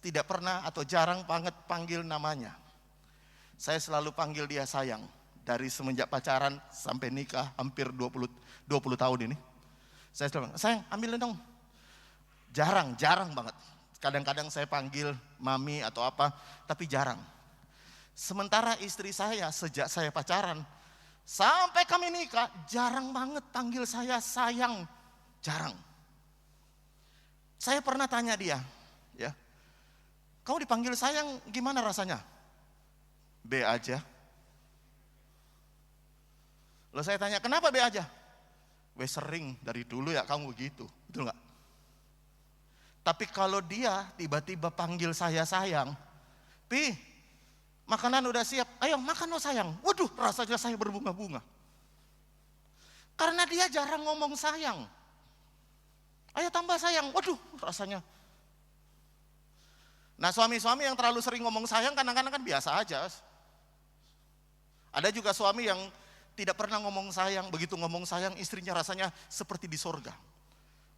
tidak pernah atau jarang banget panggil namanya. Saya selalu panggil dia sayang. Dari semenjak pacaran sampai nikah hampir 20 tahun ini. Saya selalu bilang, sayang ambilin dong. Jarang banget. Kadang-kadang saya panggil mami atau apa, tapi jarang. Sementara istri saya sejak saya pacaran sampai kami nikah, jarang banget panggil saya sayang. Jarang. Saya pernah tanya dia, ya, kamu dipanggil sayang gimana rasanya? B aja. Lalu saya tanya, kenapa B aja? Sering dari dulu ya kamu begitu, betul nggak? Tapi kalau dia tiba-tiba panggil saya sayang, Pi, makanan udah siap, ayo makan lo sayang. Waduh, rasanya saya berbunga-bunga. Karena dia jarang ngomong sayang. Ayo tambah sayang, waduh rasanya. Nah suami-suami yang terlalu sering ngomong sayang kadang-kadang kan biasa aja. Ada juga suami yang tidak pernah ngomong sayang, begitu ngomong sayang istrinya rasanya seperti di sorga.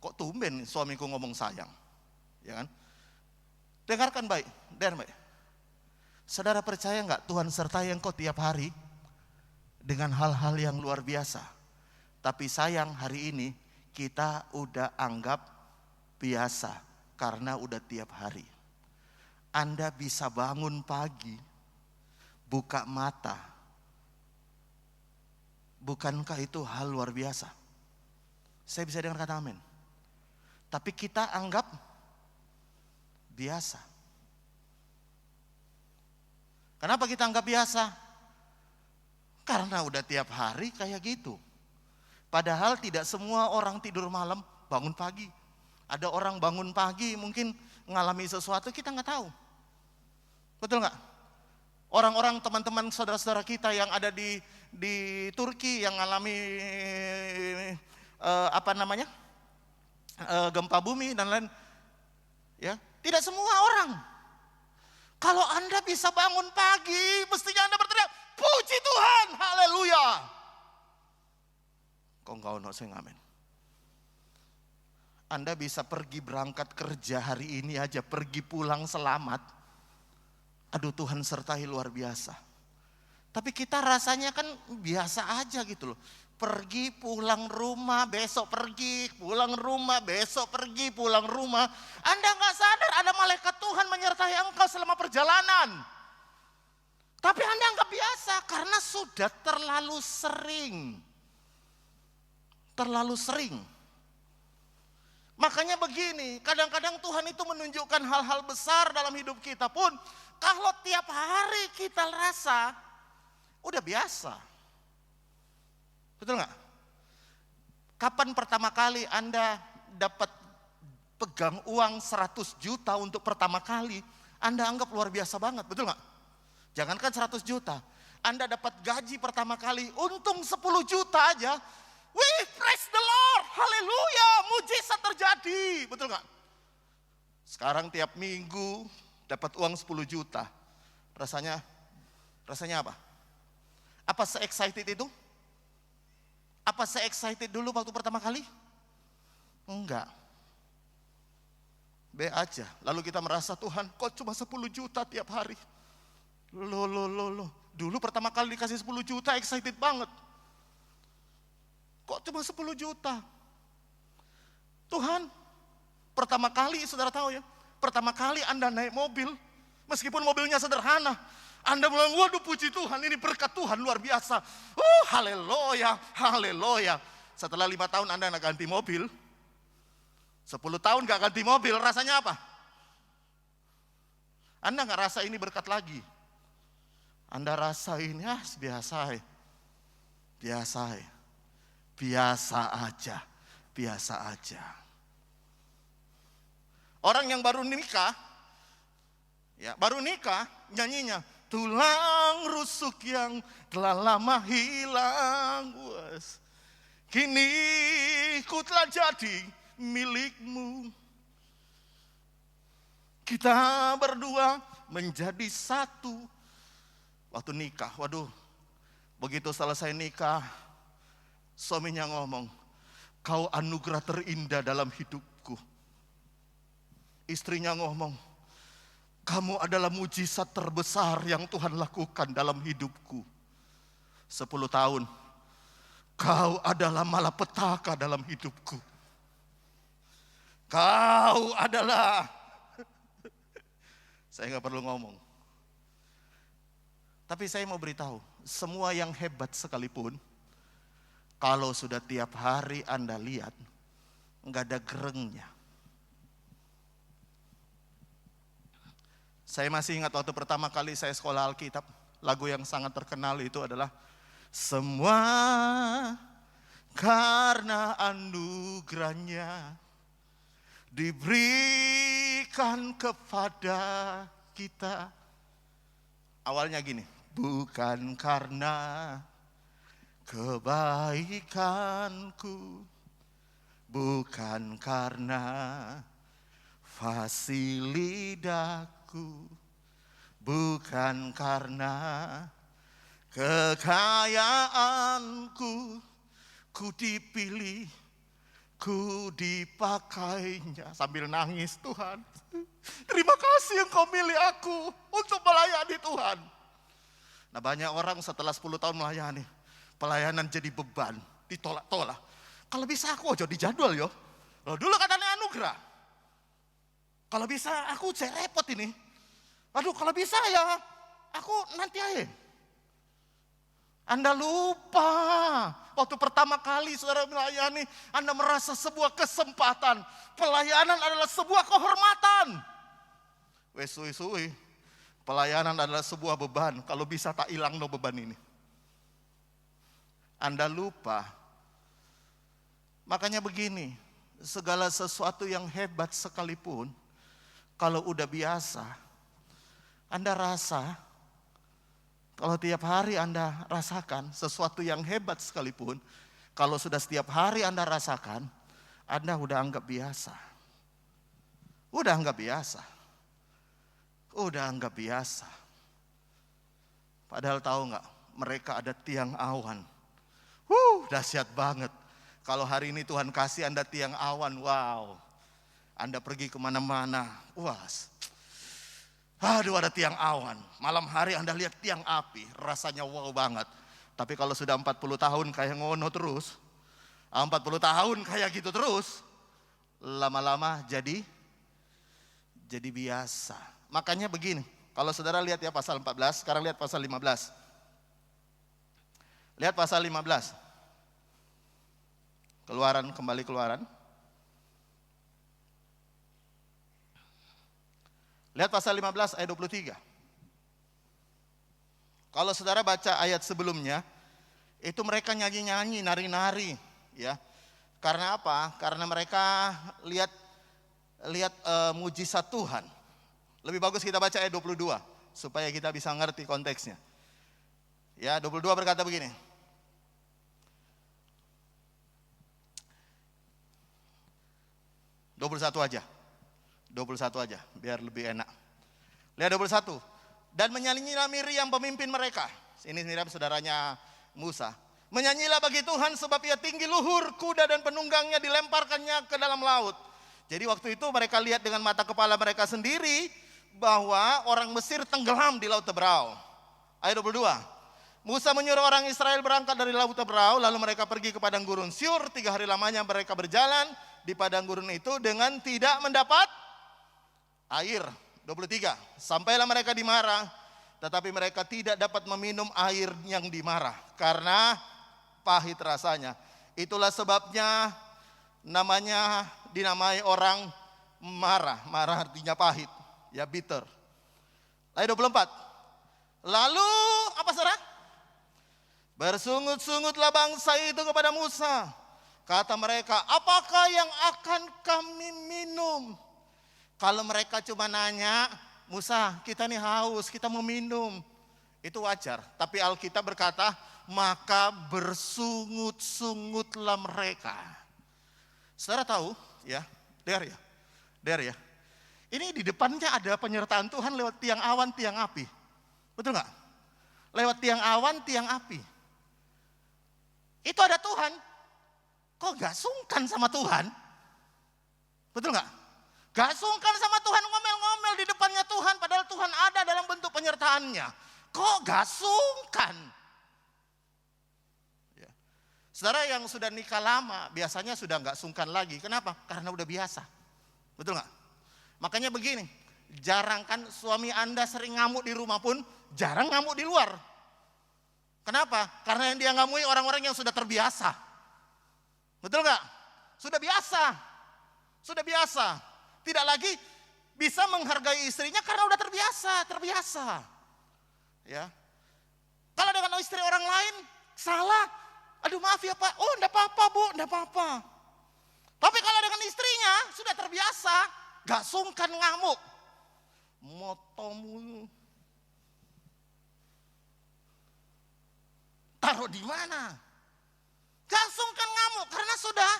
Kok tumben suamiku ngomong sayang, ya kan? Dengarkan baik, saudara percaya nggak Tuhan sertai engkau tiap hari dengan hal-hal yang luar biasa. Tapi sayang hari ini kita udah anggap biasa karena udah tiap hari. Anda bisa bangun pagi, buka mata. Bukankah itu hal luar biasa? Saya bisa dengar kata amin. Tapi kita anggap biasa. Kenapa kita anggap biasa? Karena udah tiap hari kayak gitu. Padahal tidak semua orang tidur malam bangun pagi. Ada orang bangun pagi mungkin mengalami sesuatu kita nggak tahu. Betul nggak? Orang-orang teman-teman saudara-saudara kita yang ada di Turki yang mengalami gempa bumi dan lain, ya tidak semua orang. Kalau Anda bisa bangun pagi, mestinya Anda berteriak, puji Tuhan, haleluya. Kok enggak ono sing amin? Anda bisa pergi berangkat kerja hari ini aja, pergi pulang selamat. Aduh Tuhan sertai luar biasa. Tapi kita rasanya kan biasa aja gitu loh. Pergi pulang rumah, besok pergi, pulang rumah, besok pergi, pulang rumah. Anda nggak sadar ada malaikat Tuhan menyertai engkau selama perjalanan. Tapi Anda anggap biasa karena sudah terlalu sering. Terlalu sering. Makanya begini, kadang-kadang Tuhan itu menunjukkan hal-hal besar dalam hidup kita pun, kalau tiap hari kita rasa udah biasa. Betul nggak? Kapan pertama kali Anda dapat pegang uang 100 juta untuk pertama kali, Anda anggap luar biasa banget, betul nggak? Jangankan 100 juta, Anda dapat gaji pertama kali, untung 10 juta aja, wih, praise the Lord, haleluya, mujizat terjadi, betul nggak? Sekarang tiap minggu dapat uang 10 juta, rasanya apa? Apa se-excited itu? Apa se-excited dulu waktu pertama kali? Enggak. B aja. Lalu kita merasa, Tuhan kok cuma 10 juta tiap hari. Loh. Dulu pertama kali dikasih 10 juta excited banget. Kok cuma 10 juta? Tuhan, pertama kali saudara tahu ya, pertama kali Anda naik mobil, meskipun mobilnya sederhana, Anda bilang, waduh puji Tuhan, ini berkat Tuhan luar biasa. Haleluya, haleluya. Setelah 5 tahun Anda nak ganti mobil, 10 tahun gak ganti mobil, rasanya apa? Anda gak rasa ini berkat lagi. Anda rasa ini, biasa aja. Orang yang baru nikah, nyanyinya, tulang rusuk yang telah lama hilang, kini ku telah jadi milikmu. Kita berdua menjadi satu. Waktu nikah, waduh, begitu selesai nikah, suaminya ngomong, kau anugerah terindah dalam hidupku. Istrinya ngomong, kamu adalah mujizat terbesar yang Tuhan lakukan dalam hidupku. 10 tahun, kau adalah malapetaka dalam hidupku. Kau adalah, saya gak perlu ngomong. Tapi saya mau beritahu, semua yang hebat sekalipun, kalau sudah tiap hari Anda lihat, gak ada gerengnya. Saya masih ingat waktu pertama kali saya sekolah Alkitab, lagu yang sangat terkenal itu adalah semua karena anugerahnya diberikan kepada kita. Awalnya gini, bukan karena kebaikanku, bukan karena fasilitasku, bukan karena kekayaanku, ku dipilih, ku dipakainya. Sambil nangis, Tuhan, terima kasih Engkau milih aku untuk melayani Tuhan. Nah, banyak orang setelah 10 tahun melayani, pelayanan jadi beban, ditolak-tolak. Kalau bisa aku aja dijadwal yo. Loh, dulu katanya anugerah. Kalau bisa aku saya repot ini. Aduh, kalau bisa ya aku nanti aja. Anda lupa waktu pertama kali saudara melayani, Anda merasa sebuah kesempatan. Pelayanan adalah sebuah kehormatan. Suwi. Pelayanan adalah sebuah beban. Kalau bisa tak hilang no beban ini. Anda lupa. Makanya begini, segala sesuatu yang hebat sekalipun, kalau udah biasa, Anda rasa, kalau tiap hari Anda rasakan sesuatu yang hebat sekalipun, kalau sudah setiap hari Anda rasakan, Anda udah anggap biasa. Udah anggap biasa. Padahal tahu nggak, mereka ada tiang awan. Dahsyat banget. Kalau hari ini Tuhan kasih Anda tiang awan, wow. Anda pergi kemana-mana, aduh ada tiang awan. Malam hari Anda lihat tiang api, rasanya wow banget. Tapi kalau sudah 40 tahun kayak ngono terus, 40 tahun kayak gitu terus, lama-lama jadi biasa. Makanya begini, kalau saudara lihat ya pasal 14, sekarang lihat pasal 15. Lihat pasal 15. Kembali keluaran. Lihat pasal 15 ayat 23. Kalau saudara baca ayat sebelumnya, itu mereka nyanyi-nyanyi, nari-nari, ya. Karena apa? Karena mereka lihat mujizat Tuhan. Lebih bagus kita baca ayat 22 supaya kita bisa ngerti konteksnya. Ya, 22 berkata begini. Dua 21 aja, biar lebih enak. Lihat 21. Dan menyanyilah Miriam pemimpin mereka. Ini Miriam saudaranya Musa. Menyanyilah bagi Tuhan sebab ia tinggi luhur, kuda dan penunggangnya dilemparkannya ke dalam laut. Jadi waktu itu mereka lihat dengan mata kepala mereka sendiri bahwa orang Mesir tenggelam di Laut Teberau. Ayat 22. Musa menyuruh orang Israel berangkat dari Laut Teberau, lalu mereka pergi ke padang gurun Syur. 3 hari lamanya mereka berjalan di padang gurun itu dengan tidak mendapat air. 23. Sampailah mereka di Marah, tetapi mereka tidak dapat meminum air yang di Marah karena pahit rasanya. Itulah sebabnya namanya dinamai orang Marah. Marah artinya pahit, ya bitter. Ayat 24. Lalu apa saudara? Bersungut-sungutlah bangsa itu kepada Musa. Kata mereka, apakah yang akan kami minum? Kalau mereka cuma nanya, Musa, kita nih haus, kita mau minum. Itu wajar. Tapi Alkitab berkata, maka bersungut-sungutlah mereka. Saudara tahu, ya, dengar ya. Ini di depannya ada penyertaan Tuhan lewat tiang awan, tiang api. Betul nggak? Lewat tiang awan, tiang api. Itu ada Tuhan. Kok gak sungkan sama Tuhan? Betul nggak? Gak sungkan sama Tuhan, ngomel-ngomel di depannya Tuhan, padahal Tuhan ada dalam bentuk penyertaannya. Kok gak sungkan? Ya. Saudara yang sudah nikah lama, biasanya sudah gak sungkan lagi. Kenapa? Karena udah biasa. Betul nggak? Makanya begini, jarang kan suami Anda sering ngamuk di rumah pun, jarang ngamuk di luar. Kenapa? Karena yang dia ngamui orang-orang yang sudah terbiasa. Betul nggak? Sudah biasa. Sudah biasa. Tidak lagi bisa menghargai istrinya karena udah terbiasa. Ya. Kalau dengan istri orang lain salah, aduh maaf ya Pak, oh enggak apa-apa Bu, enggak apa-apa. Tapi kalau dengan istrinya sudah terbiasa, gak sungkan ngamuk. Motomu taruh di mana? Gak sungkan ngamuk karena sudah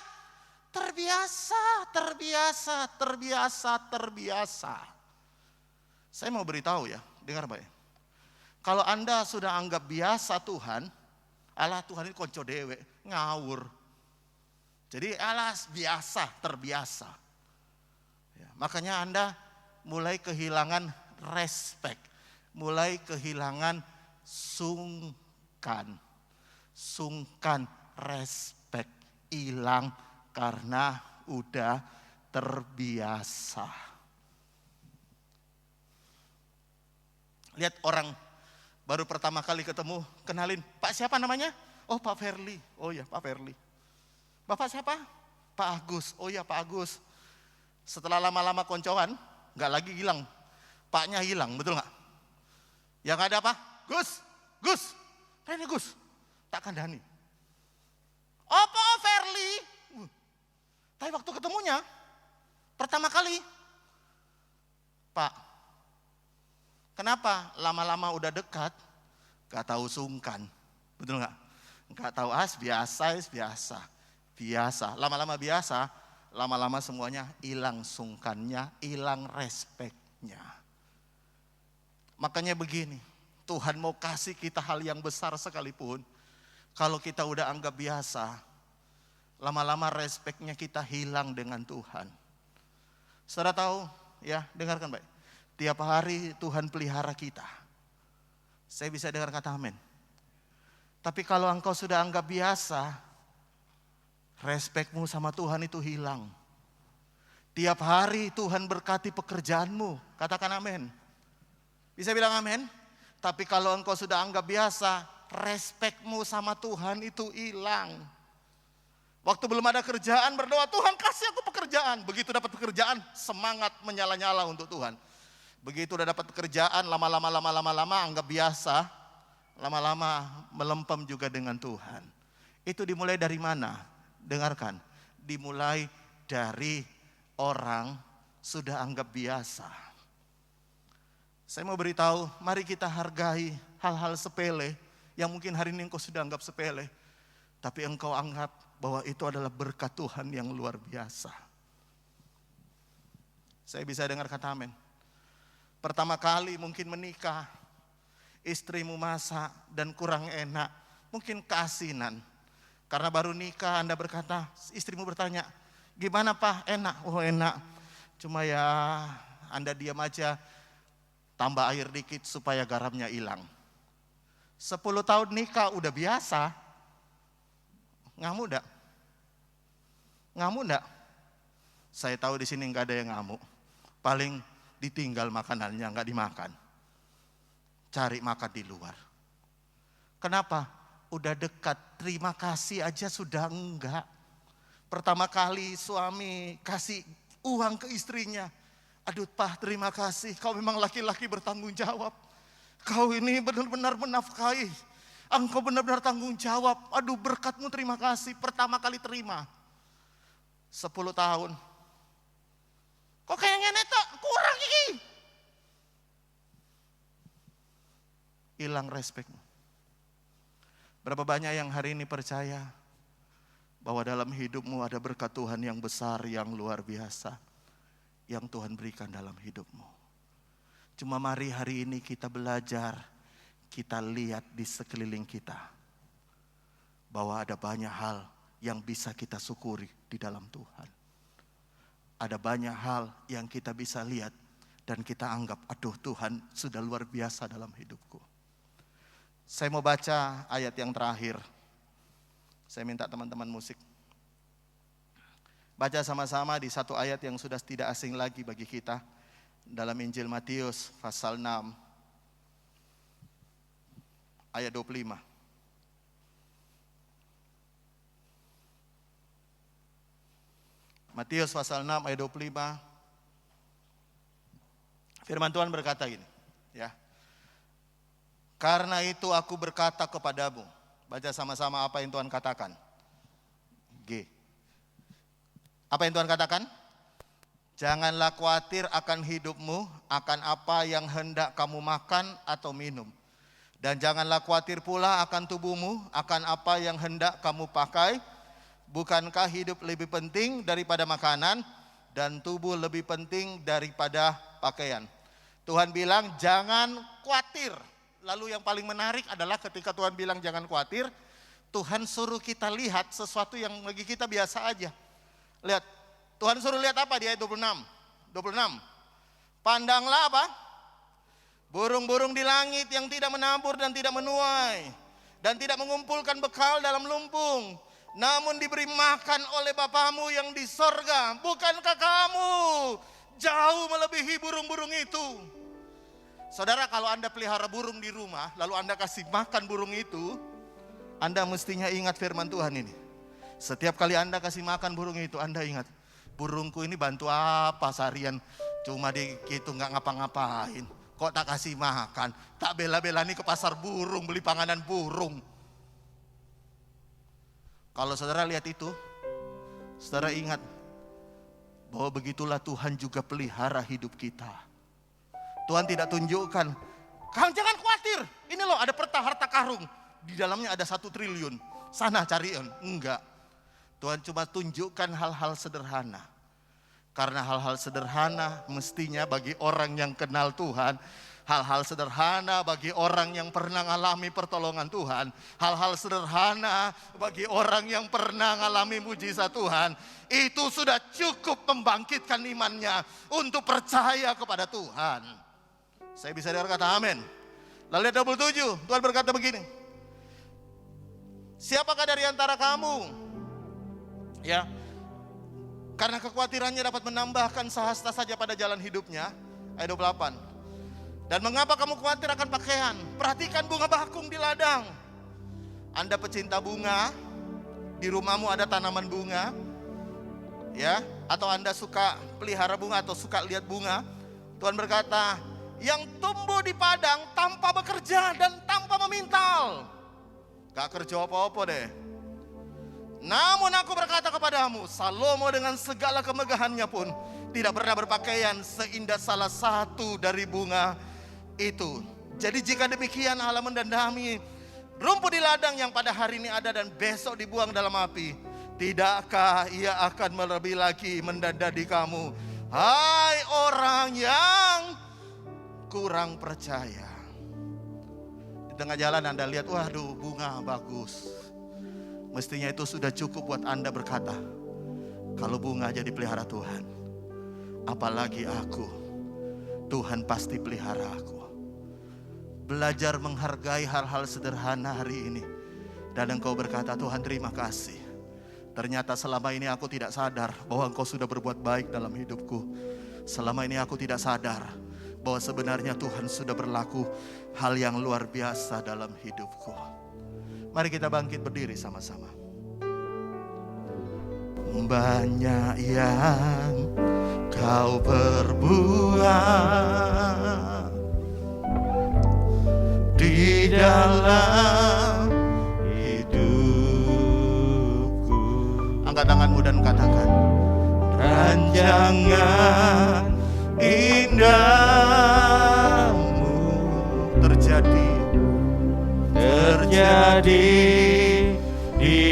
terbiasa. Saya mau beritahu ya, dengar baik. Kalau Anda sudah anggap biasa Tuhan, Allah Tuhan ini konco dewe, ngawur. Jadi Allah terbiasa. Ya, makanya Anda mulai kehilangan respect, mulai kehilangan sungkan, respect, hilang karena udah terbiasa. Lihat orang baru pertama kali ketemu, kenalin, Pak siapa namanya? Oh Pak Verli, oh ya Pak Verli. Bapak siapa? Pak Agus, oh ya Pak Agus. Setelah lama-lama koncoan, gak lagi hilang, Paknya hilang, betul gak? Yang ada apa? Gus, ini Gus, tak kandani. Oh Pak Verli. Tapi waktu ketemunya, pertama kali, Pak, kenapa lama-lama udah dekat, gak tahu sungkan, betul gak? Gak tahu biasa, lama-lama biasa, lama-lama semuanya hilang sungkannya, hilang respeknya. Makanya begini, Tuhan mau kasih kita hal yang besar sekalipun, kalau kita udah anggap biasa, lama-lama respeknya kita hilang dengan Tuhan. Saudara tahu, ya dengarkan baik, tiap hari Tuhan pelihara kita. Saya bisa dengar kata amin. Tapi kalau engkau sudah anggap biasa, respekmu sama Tuhan itu hilang. Tiap hari Tuhan berkati pekerjaanmu. Katakan amin. Bisa bilang amin? Tapi kalau engkau sudah anggap biasa, respekmu sama Tuhan itu hilang. Waktu belum ada kerjaan berdoa, Tuhan kasih aku pekerjaan. Begitu dapat pekerjaan, semangat menyala-nyala untuk Tuhan. Begitu udah dapat pekerjaan, lama-lama anggap biasa. Lama-lama melempem juga dengan Tuhan. Itu dimulai dari mana? Dengarkan, dimulai dari orang sudah anggap biasa. Saya mau beritahu, mari kita hargai hal-hal sepele yang mungkin hari ini engkau sudah anggap sepele, tapi engkau anggap bahwa itu adalah berkat Tuhan yang luar biasa. Saya bisa dengar kata amin. Pertama kali mungkin menikah, istrimu masak dan kurang enak, mungkin keasinan. Karena baru nikah Anda berkata, istrimu bertanya, gimana Pak? Enak? Oh enak. Cuma ya Anda diam aja, tambah air dikit supaya garamnya hilang. 10 tahun nikah udah biasa. Ngamuk enggak? Ngamuk enggak? Saya tahu di sini enggak ada yang ngamuk. Paling ditinggal makanannya, enggak dimakan. Cari makan di luar. Kenapa? Udah dekat, terima kasih aja sudah enggak. Pertama kali suami kasih uang ke istrinya. Aduh Pak, terima kasih, kau memang laki-laki bertanggung jawab. Kau ini benar-benar menafkahi. Engkau benar-benar tanggung jawab. Aduh berkatmu terima kasih, pertama kali terima. 10 tahun. Kok kayaknya netok, kurang ini. Hilang respekmu. Berapa banyak yang hari ini percaya bahwa dalam hidupmu ada berkat Tuhan yang besar, yang luar biasa, yang Tuhan berikan dalam hidupmu. Cuma mari hari ini kita belajar, kita lihat di sekeliling kita, bahwa ada banyak hal yang bisa kita syukuri di dalam Tuhan. Ada banyak hal yang kita bisa lihat dan kita anggap, aduh Tuhan sudah luar biasa dalam hidupku. Saya mau baca ayat yang terakhir. Saya minta teman-teman musik baca sama-sama di satu ayat yang sudah tidak asing lagi bagi kita. Dalam Injil Matius pasal 6 ayat 25. Matius pasal 6 ayat 25. Firman Tuhan berkata gini, ya. Karena itu aku berkata kepadamu. Baca sama-sama apa yang Tuhan katakan. G. Apa yang Tuhan katakan? Janganlah khawatir akan hidupmu, akan apa yang hendak kamu makan atau minum. Dan janganlah khawatir pula akan tubuhmu, akan apa yang hendak kamu pakai. Bukankah hidup lebih penting daripada makanan, dan tubuh lebih penting daripada pakaian? Tuhan bilang jangan khawatir. Lalu yang paling menarik adalah ketika Tuhan bilang jangan khawatir, Tuhan suruh kita lihat sesuatu yang bagi kita biasa aja. Lihat, Tuhan suruh lihat apa di ayat 26? Pandanglah apa? Burung-burung di langit yang tidak menabur dan tidak menuai, dan tidak mengumpulkan bekal dalam lumbung, namun diberi makan oleh Bapamu yang di sorga. Bukankah kamu jauh melebihi burung-burung itu? Saudara, kalau Anda pelihara burung di rumah, lalu Anda kasih makan burung itu, Anda mestinya ingat firman Tuhan ini. Setiap kali Anda kasih makan burung itu, Anda ingat, burungku ini bantu apa seharian, cuma gitu nggak ngapa-ngapain. Kok tak kasih makan, tak bela-bela nih ke pasar burung, beli panganan burung. Kalau saudara lihat itu, saudara ingat bahwa begitulah Tuhan juga pelihara hidup kita. Tuhan tidak tunjukkan, kamu jangan khawatir, ini loh ada peta harta karung, di dalamnya ada 1 triliun, sana cariin. Enggak, Tuhan cuma tunjukkan hal-hal sederhana. Karena hal-hal sederhana mestinya bagi orang yang kenal Tuhan, hal-hal sederhana bagi orang yang pernah mengalami pertolongan Tuhan, hal-hal sederhana bagi orang yang pernah mengalami mujizat Tuhan, itu sudah cukup membangkitkan imannya untuk percaya kepada Tuhan. Saya bisa dengar kata amin. Lalu ayat 27, Tuhan berkata begini, siapakah dari antara kamu, ya, karena kekhawatirannya dapat menambahkan sehasta saja pada jalan hidupnya. Ayat 28. Dan mengapa kamu khawatir akan pakaian? Perhatikan bunga bakung di ladang. Anda pecinta bunga, di rumahmu ada tanaman bunga, ya, atau Anda suka pelihara bunga atau suka lihat bunga. Tuhan berkata, yang tumbuh di padang tanpa bekerja dan tanpa memintal. Gak kerja apa-apa deh. Namun aku berkata kepadamu, Salomo dengan segala kemegahannya pun tidak pernah berpakaian seindah salah satu dari bunga itu. Jadi jika demikian Allah mendandami rumput di ladang yang pada hari ini ada dan besok dibuang dalam api, tidakkah ia akan melebih lagi mendadadi kamu, hai orang yang kurang percaya. Di tengah jalan Anda lihat, waduh bunga bagus. Mestinya itu sudah cukup buat Anda berkata, kalau bunga aja dipelihara Tuhan, apalagi aku, Tuhan pasti pelihara aku. Belajar menghargai hal-hal sederhana hari ini. Dan engkau berkata, Tuhan terima kasih. Ternyata selama ini aku tidak sadar bahwa engkau sudah berbuat baik dalam hidupku. Selama ini aku tidak sadar bahwa sebenarnya Tuhan sudah berlaku hal yang luar biasa dalam hidupku. Mari kita bangkit berdiri sama-sama. Banyak yang kau perbuat di dalam hidupku. Angkat tanganmu dan katakan, rancangan indahmu terjadi di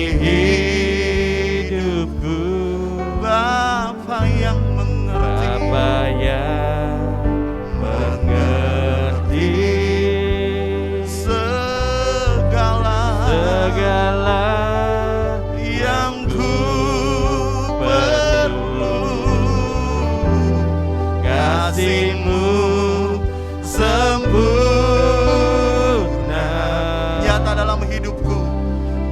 hidupku. Bapa yang mengerti segala yang ku perlu. Kasih-Mu sempurna nyata dalam hidupku,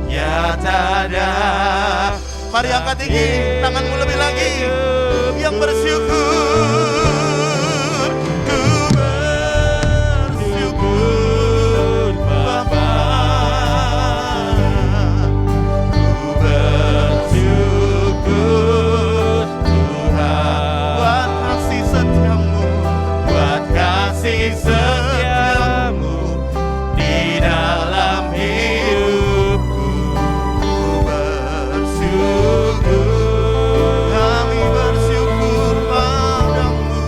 nyata dah. Mari angkat tinggi tanganmu lebih lagi, yang bersyukur. Ku bersyukur Bapa, ku bersyukur Tuhan, buat kasih setiamu, buat kasih setiamu di dalam hidupku. Ku bersyukur, kami bersyukur padamu.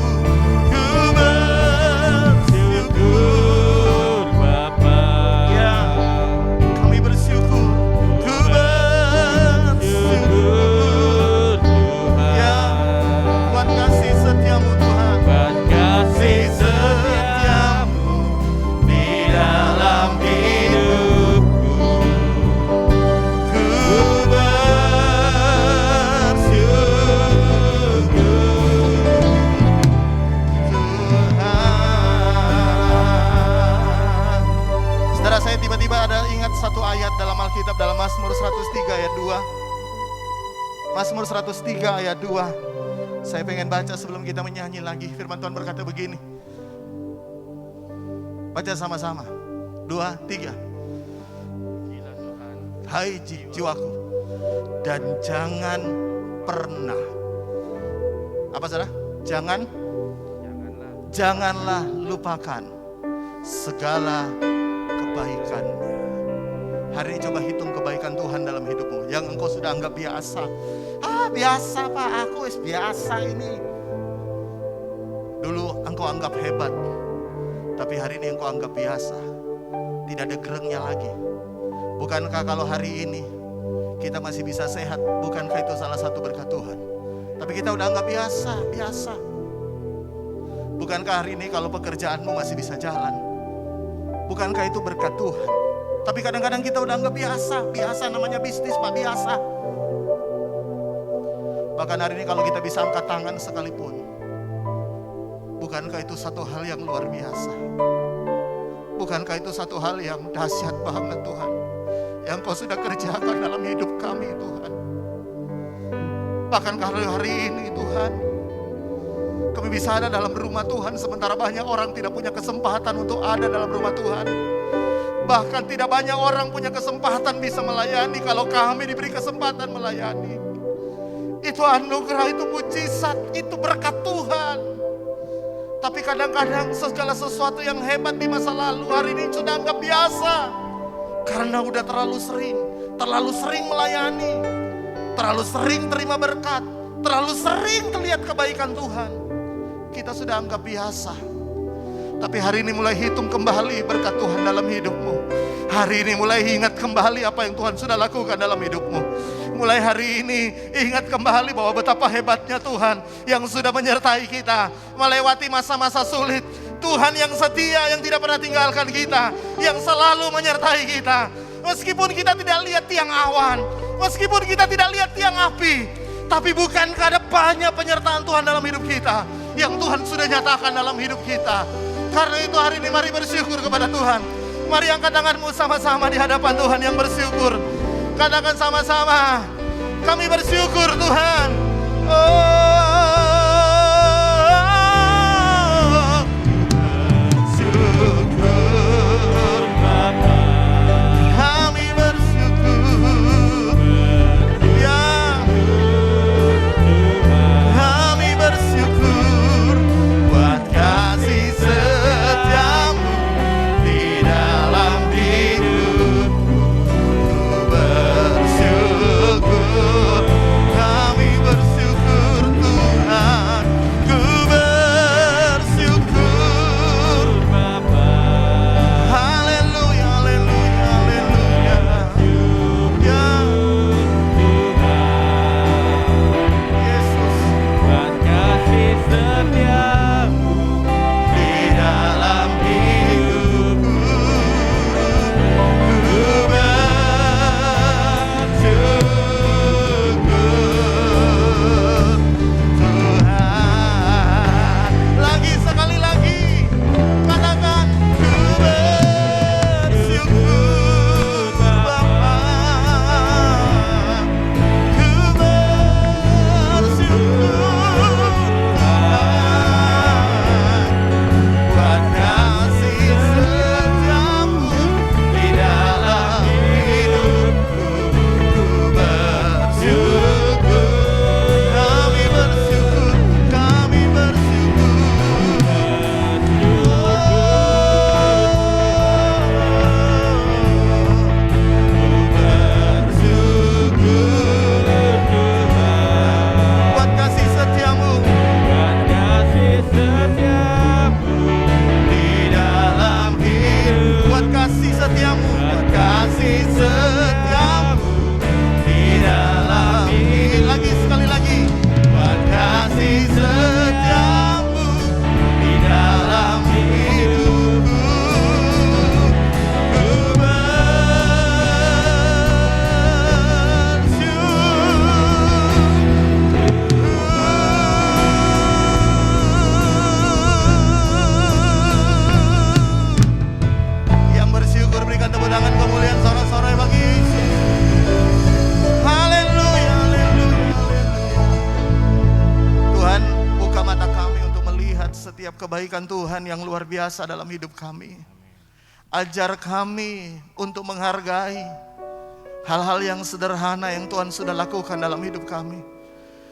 Ku bersyukur Bapa, ya kami bersyukur. Ku bersyukur Tuhan, ya buat kasih setiamu Tuhan, buat kasih setiamu di dalam hidupku. Ku bersyukur Tuhan. Saudara, saya tiba-tiba ada ingat satu ayat dalam Alkitab, dalam Mazmur 103 ayat 2. Mazmur 103 ayat 2. Saya pengen baca sebelum kita menyanyi lagi. Firman Tuhan berkata begini. Baca sama-sama. 2, 3. Hai jiwaku, dan jangan pernah, apa saudara? Janganlah lupakan segala kebaikannya. Hari ini coba hitung kebaikan Tuhan dalam hidupmu yang engkau sudah anggap biasa. Biasa Pak, aku biasa ini. Dulu engkau anggap hebat, tapi hari ini engkau anggap biasa. Tidak ada gerengnya lagi. Bukankah kalau hari ini kita masih bisa sehat, bukankah itu salah satu berkat Tuhan? Tapi kita udah anggap biasa. Bukankah hari ini kalau pekerjaanmu masih bisa jalan, bukankah itu berkat Tuhan? Tapi kadang-kadang kita udah anggap biasa namanya bisnis Pak, biasa. Bahkan hari ini kalau kita bisa angkat tangan sekalipun, bukankah itu satu hal yang luar biasa? Bukankah itu satu hal yang dahsyat banget Tuhan, yang Kau sudah kerjakan dalam hidup kami Tuhan. Bahkan hari ini Tuhan, kami bisa ada dalam rumah Tuhan, sementara banyak orang tidak punya kesempatan untuk ada dalam rumah Tuhan. Bahkan tidak banyak orang punya kesempatan bisa melayani. Kalau kami diberi kesempatan melayani, itu anugerah, itu mujizat, itu berkat Tuhan. Tapi kadang-kadang segala sesuatu yang hebat di masa lalu hari ini sudah anggap biasa. Karena udah terlalu sering melayani, terlalu sering terima berkat, terlalu sering terlihat kebaikan Tuhan. Kita sudah anggap biasa. Tapi hari ini mulai hitung kembali berkat Tuhan dalam hidupmu. Hari ini mulai ingat kembali apa yang Tuhan sudah lakukan dalam hidupmu. Mulai hari ini ingat kembali bahwa betapa hebatnya Tuhan yang sudah menyertai kita melewati masa-masa sulit. Tuhan yang setia, yang tidak pernah tinggalkan kita, yang selalu menyertai kita. Meskipun kita tidak lihat tiang awan, meskipun kita tidak lihat tiang api, tapi bukankah ada banyak penyertaan Tuhan dalam hidup kita, yang Tuhan sudah nyatakan dalam hidup kita. Karena itu hari ini mari bersyukur kepada Tuhan. Mari angkat tanganmu sama-sama di hadapan Tuhan yang bersyukur. Katakan sama-sama, kami bersyukur Tuhan. Bersyukur Bapa, kami bersyukur. Ya, kami bersyukur buat kasih setiamu di dalam hidupku. Bersyukur, kami bersyukur Tuhan. Ku bersyukur Bapa. Haleluya, haleluya, haleluya. Ya Yesus, buat kasih setiamu di dalam hidupku. Ku bersyukur Tuhan. Lagi sekali lagi, katakan ku bersyukur Bapa. Ku bersyukur Tuhan buat kasih setiamu di dalam hidupku. Ku bersyukur, kami bersyukur, kami bersyukur. Bersyukur Tuhan buat kasih setiamu buat kasih setiamu di dalam hidup. Buat kasih setiamu, buat kasih setiamu di dalam hidup. Lagi sekali lagi, buat kasih setiamu di dalam hidupku. Ku bersyukur. Yang bersyukur berikan tepuk tangan kemuliaan sorak-sorai bagi Yesus. Haleluya, haleluya, haleluya. Tuhan, buka mata kami untuk melihat setiap kebaikan Tuhan yang luar biasa dalam hidup kami. Ajar kami untuk menghargai hal-hal yang sederhana yang Tuhan sudah lakukan dalam hidup kami.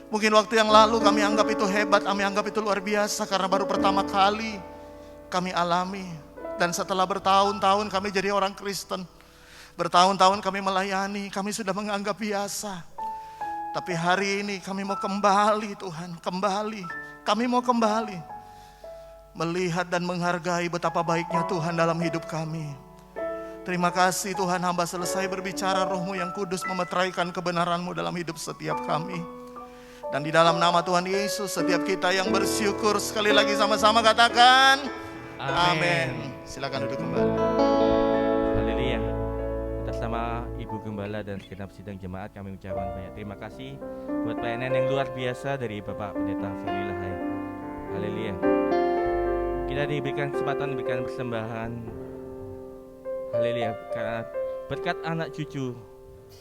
Mungkin waktu yang lalu kami anggap itu hebat, kami anggap itu luar biasa karena baru pertama kali kami alami. Dan setelah bertahun-tahun kami jadi orang Kristen, bertahun-tahun kami melayani, kami sudah menganggap biasa. Tapi hari ini kami mau kembali Tuhan, kembali. Kami mau kembali melihat dan menghargai betapa baiknya Tuhan dalam hidup kami. Terima kasih Tuhan, hamba selesai berbicara, Roh-Mu yang kudus memeteraikan kebenaran-Mu dalam hidup setiap kami. Dan di dalam nama Tuhan Yesus, setiap kita yang bersyukur sekali lagi sama-sama katakan amin. Silakan duduk kembali. Haleluya. Atas nama Ibu Gembala dan segenap sidang jemaat kami ucapkan banyak terima kasih buat pelayanan yang luar biasa dari Bapak Pendeta Firly Lahai. Haleluya. Kita diberikan kesempatan memberikan persembahan. Haleluya. Karena berkat anak cucu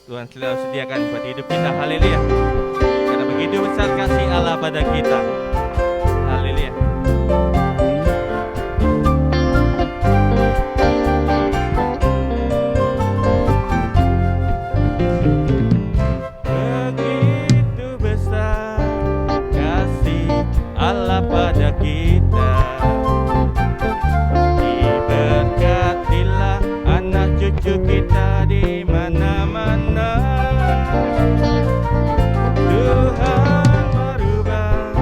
Tuhan selalu sediakan buat hidup kita. Haleluya. Karena begitu besar kasih Allah pada kita. Haleluya. Begitu besar kasih Allah pada kita. Diberkatilah anak cucu kita di mana-mana. Tuhan merubah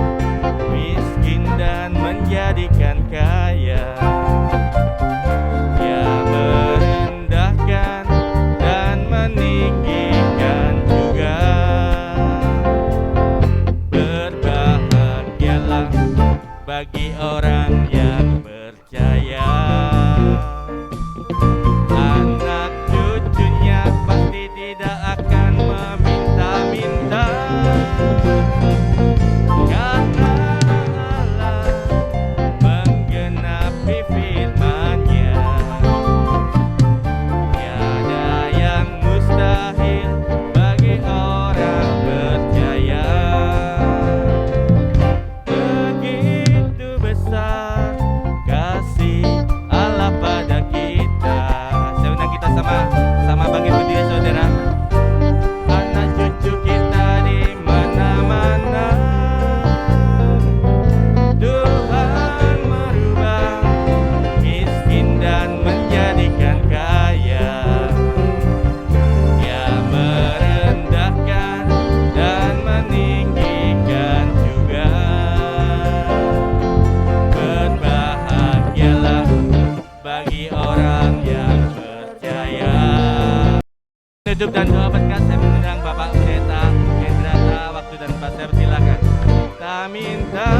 tutup dan doa berkat, saya mengundang Bapak Pendeta Hendrata, waktu dan tempat saya persilakan. Kita minta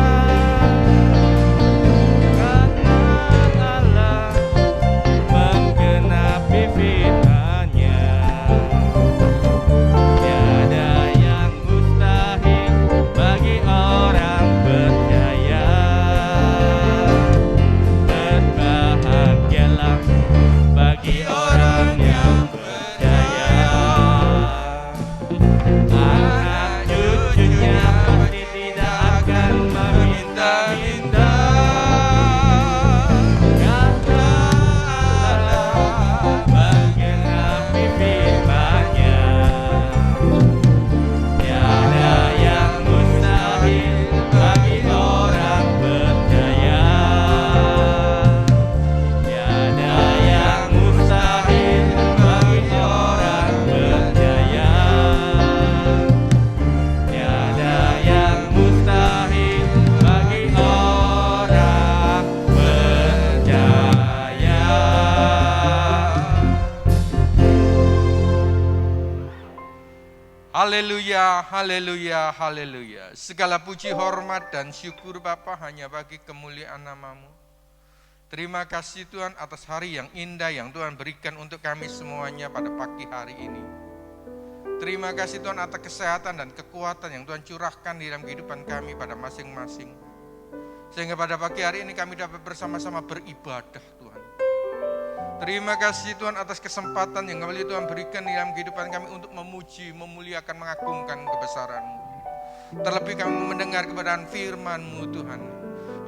karena Allah menggenapi firman-Nya, tiada yang mustahil bagi orang percaya. Berbahagialah bagi orang yang percaya, anak cucunya pasti tidak akan meminta-minta, karena Allah menggenapi firman-Nya, tiada yang mustahil bagi orang percaya, tiada yang mustahil bagi orang percaya, tiada yang mustahil bagi orang percaya. Haleluya, haleluya, haleluya. Segala puji, hormat, dan syukur Bapa hanya bagi kemuliaan nama-Mu. Terima kasih Tuhan atas hari yang indah yang Tuhan berikan untuk kami semuanya pada pagi hari ini. Terima kasih Tuhan atas kesehatan dan kekuatan yang Tuhan curahkan di dalam kehidupan kami pada masing-masing. Sehingga pada pagi hari ini kami dapat bersama-sama beribadah Tuhan. Terima kasih Tuhan atas kesempatan yang kembali Tuhan berikan di dalam kehidupan kami untuk memuji, memuliakan, mengagungkan kebesaran-Mu. Terlebih kami mendengar kebenaran firman-Mu Tuhan,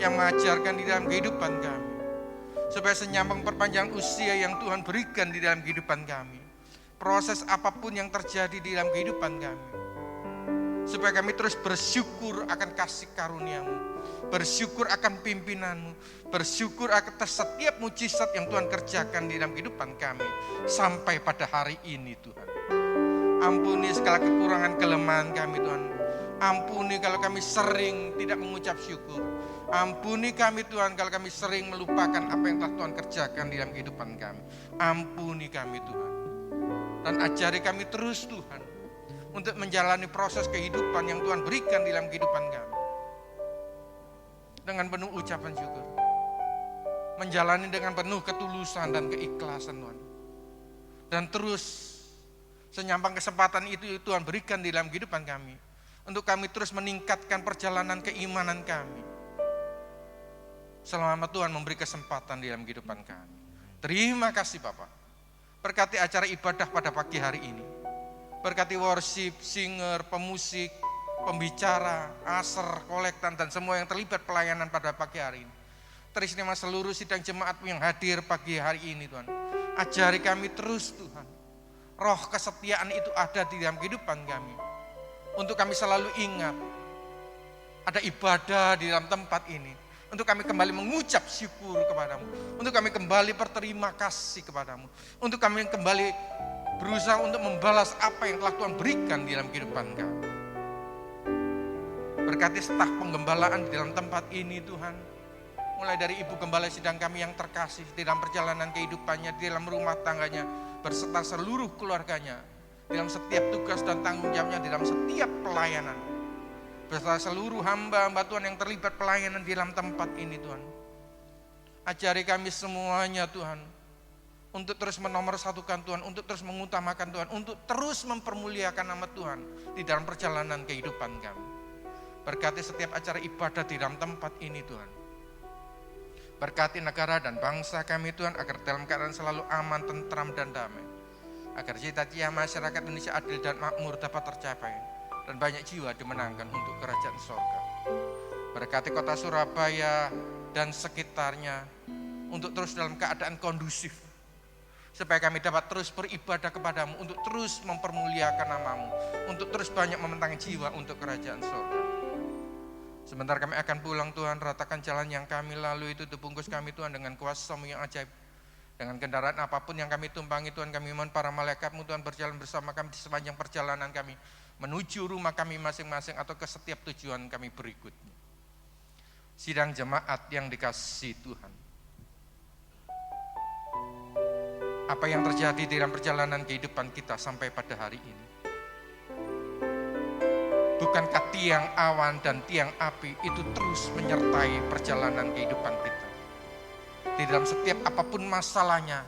yang mengajarkan di dalam kehidupan kami. Supaya senyambung perpanjangan usia yang Tuhan berikan di dalam kehidupan kami. Proses apapun yang terjadi di dalam kehidupan kami. Supaya kami terus bersyukur akan kasih karunia-Mu, bersyukur akan pimpinan-Mu, bersyukur atas setiap mujizat yang Tuhan kerjakan di dalam kehidupan kami sampai pada hari ini Tuhan. Ampuni segala kekurangan kelemahan kami Tuhan. Ampuni kalau kami sering tidak mengucap syukur. Ampuni kami Tuhan kalau kami sering melupakan apa yang telah Tuhan kerjakan di dalam kehidupan kami. Ampuni kami Tuhan. Dan ajari kami terus Tuhan untuk menjalani proses kehidupan yang Tuhan berikan di dalam kehidupan kami dengan penuh ucapan syukur, menjalani dengan penuh ketulusan dan keikhlasan Tuhan. Dan terus senyampang kesempatan itu Tuhan berikan di dalam kehidupan kami untuk kami terus meningkatkan perjalanan keimanan kami selama Tuhan memberi kesempatan di dalam kehidupan kami. Terima kasih Bapak. Berkati acara ibadah pada pagi hari ini. Berkati worship, singer, pemusik, pembicara, aser, kolektan, dan semua yang terlibat pelayanan pada pagi hari ini. Teristimewa seluruh sidang jemaat yang hadir pagi hari ini Tuhan. Ajari kami terus Tuhan. Roh kesetiaan itu ada di dalam kehidupan kami. Untuk kami selalu ingat, ada ibadah di dalam tempat ini. Untuk kami kembali mengucap syukur kepadamu. Untuk kami kembali berterima kasih kepadamu. Untuk kami kembali berusaha untuk membalas apa yang telah Tuhan berikan di dalam kehidupan kami. Berkati staf penggembalaan di dalam tempat ini Tuhan. Mulai dari Ibu Gembala sidang kami yang terkasih di dalam perjalanan kehidupannya, di dalam rumah tangganya, berserta seluruh keluarganya, di dalam setiap tugas dan tanggung jawabnya, di dalam setiap pelayanan. Beserta seluruh hamba-hamba Tuhan yang terlibat pelayanan di dalam tempat ini Tuhan. Ajari kami semuanya Tuhan, untuk terus menomorsatukan Tuhan, untuk terus mengutamakan Tuhan, untuk terus mempermuliakan nama Tuhan di dalam perjalanan kehidupan kami. Berkati setiap acara ibadah di dalam tempat ini Tuhan. Berkati negara dan bangsa kami Tuhan, agar dalam keadaan selalu aman, tentram, dan damai. Agar cita-cita masyarakat Indonesia adil dan makmur dapat tercapai, dan banyak jiwa dimenangkan untuk kerajaan sorga. Berkati kota Surabaya dan sekitarnya, untuk terus dalam keadaan kondusif, supaya kami dapat terus beribadah kepadamu, untuk terus mempermuliakan namamu, untuk terus banyak memenangkan jiwa untuk kerajaan sorga. Sebentar kami akan pulang Tuhan, ratakan jalan yang kami lalui itu, dibungkus kami Tuhan dengan kuasa-Mu yang ajaib. Dengan kendaraan apapun yang kami tumpangi Tuhan, kami mohon para malaikat-Mu Tuhan berjalan bersama kami di sepanjang perjalanan kami, menuju rumah kami masing-masing atau ke setiap tujuan kami berikutnya. Sidang jemaat yang dikasihi Tuhan. apa yang terjadi dalam perjalanan kehidupan kita sampai pada hari ini. Bukankah tiang awan dan tiang api itu terus menyertai perjalanan kehidupan kita? Di dalam setiap apapun masalahnya,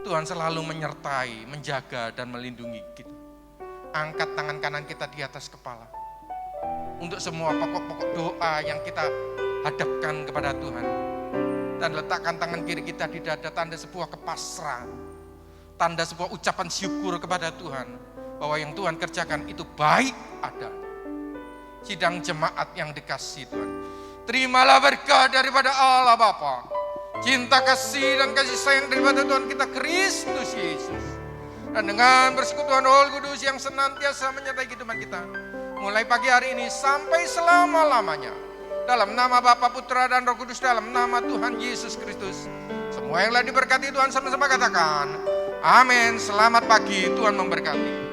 Tuhan selalu menyertai, menjaga, dan melindungi kita. Angkat tangan kanan kita di atas kepala. Untuk semua pokok-pokok doa yang kita hadapkan kepada Tuhan. Dan letakkan tangan kiri kita di dada, tanda sebuah kepasrahan. Tanda sebuah ucapan syukur kepada Tuhan. Bahwa yang Tuhan kerjakan itu baik adanya. Sidang jemaat yang dikasihi Tuhan. Terimalah berkah daripada Allah Bapa. Cinta kasih dan kasih sayang daripada Tuhan kita Kristus Yesus. Dan dengan persekutuan Roh Kudus yang senantiasa menyertai kehidupan kita. Mulai pagi hari ini sampai selama-lamanya. Dalam nama Bapa, Putra, dan Roh Kudus, dalam nama Tuhan Yesus Kristus. Semua yang telah diberkati Tuhan sama-sama katakan, amin. Selamat pagi, Tuhan memberkati.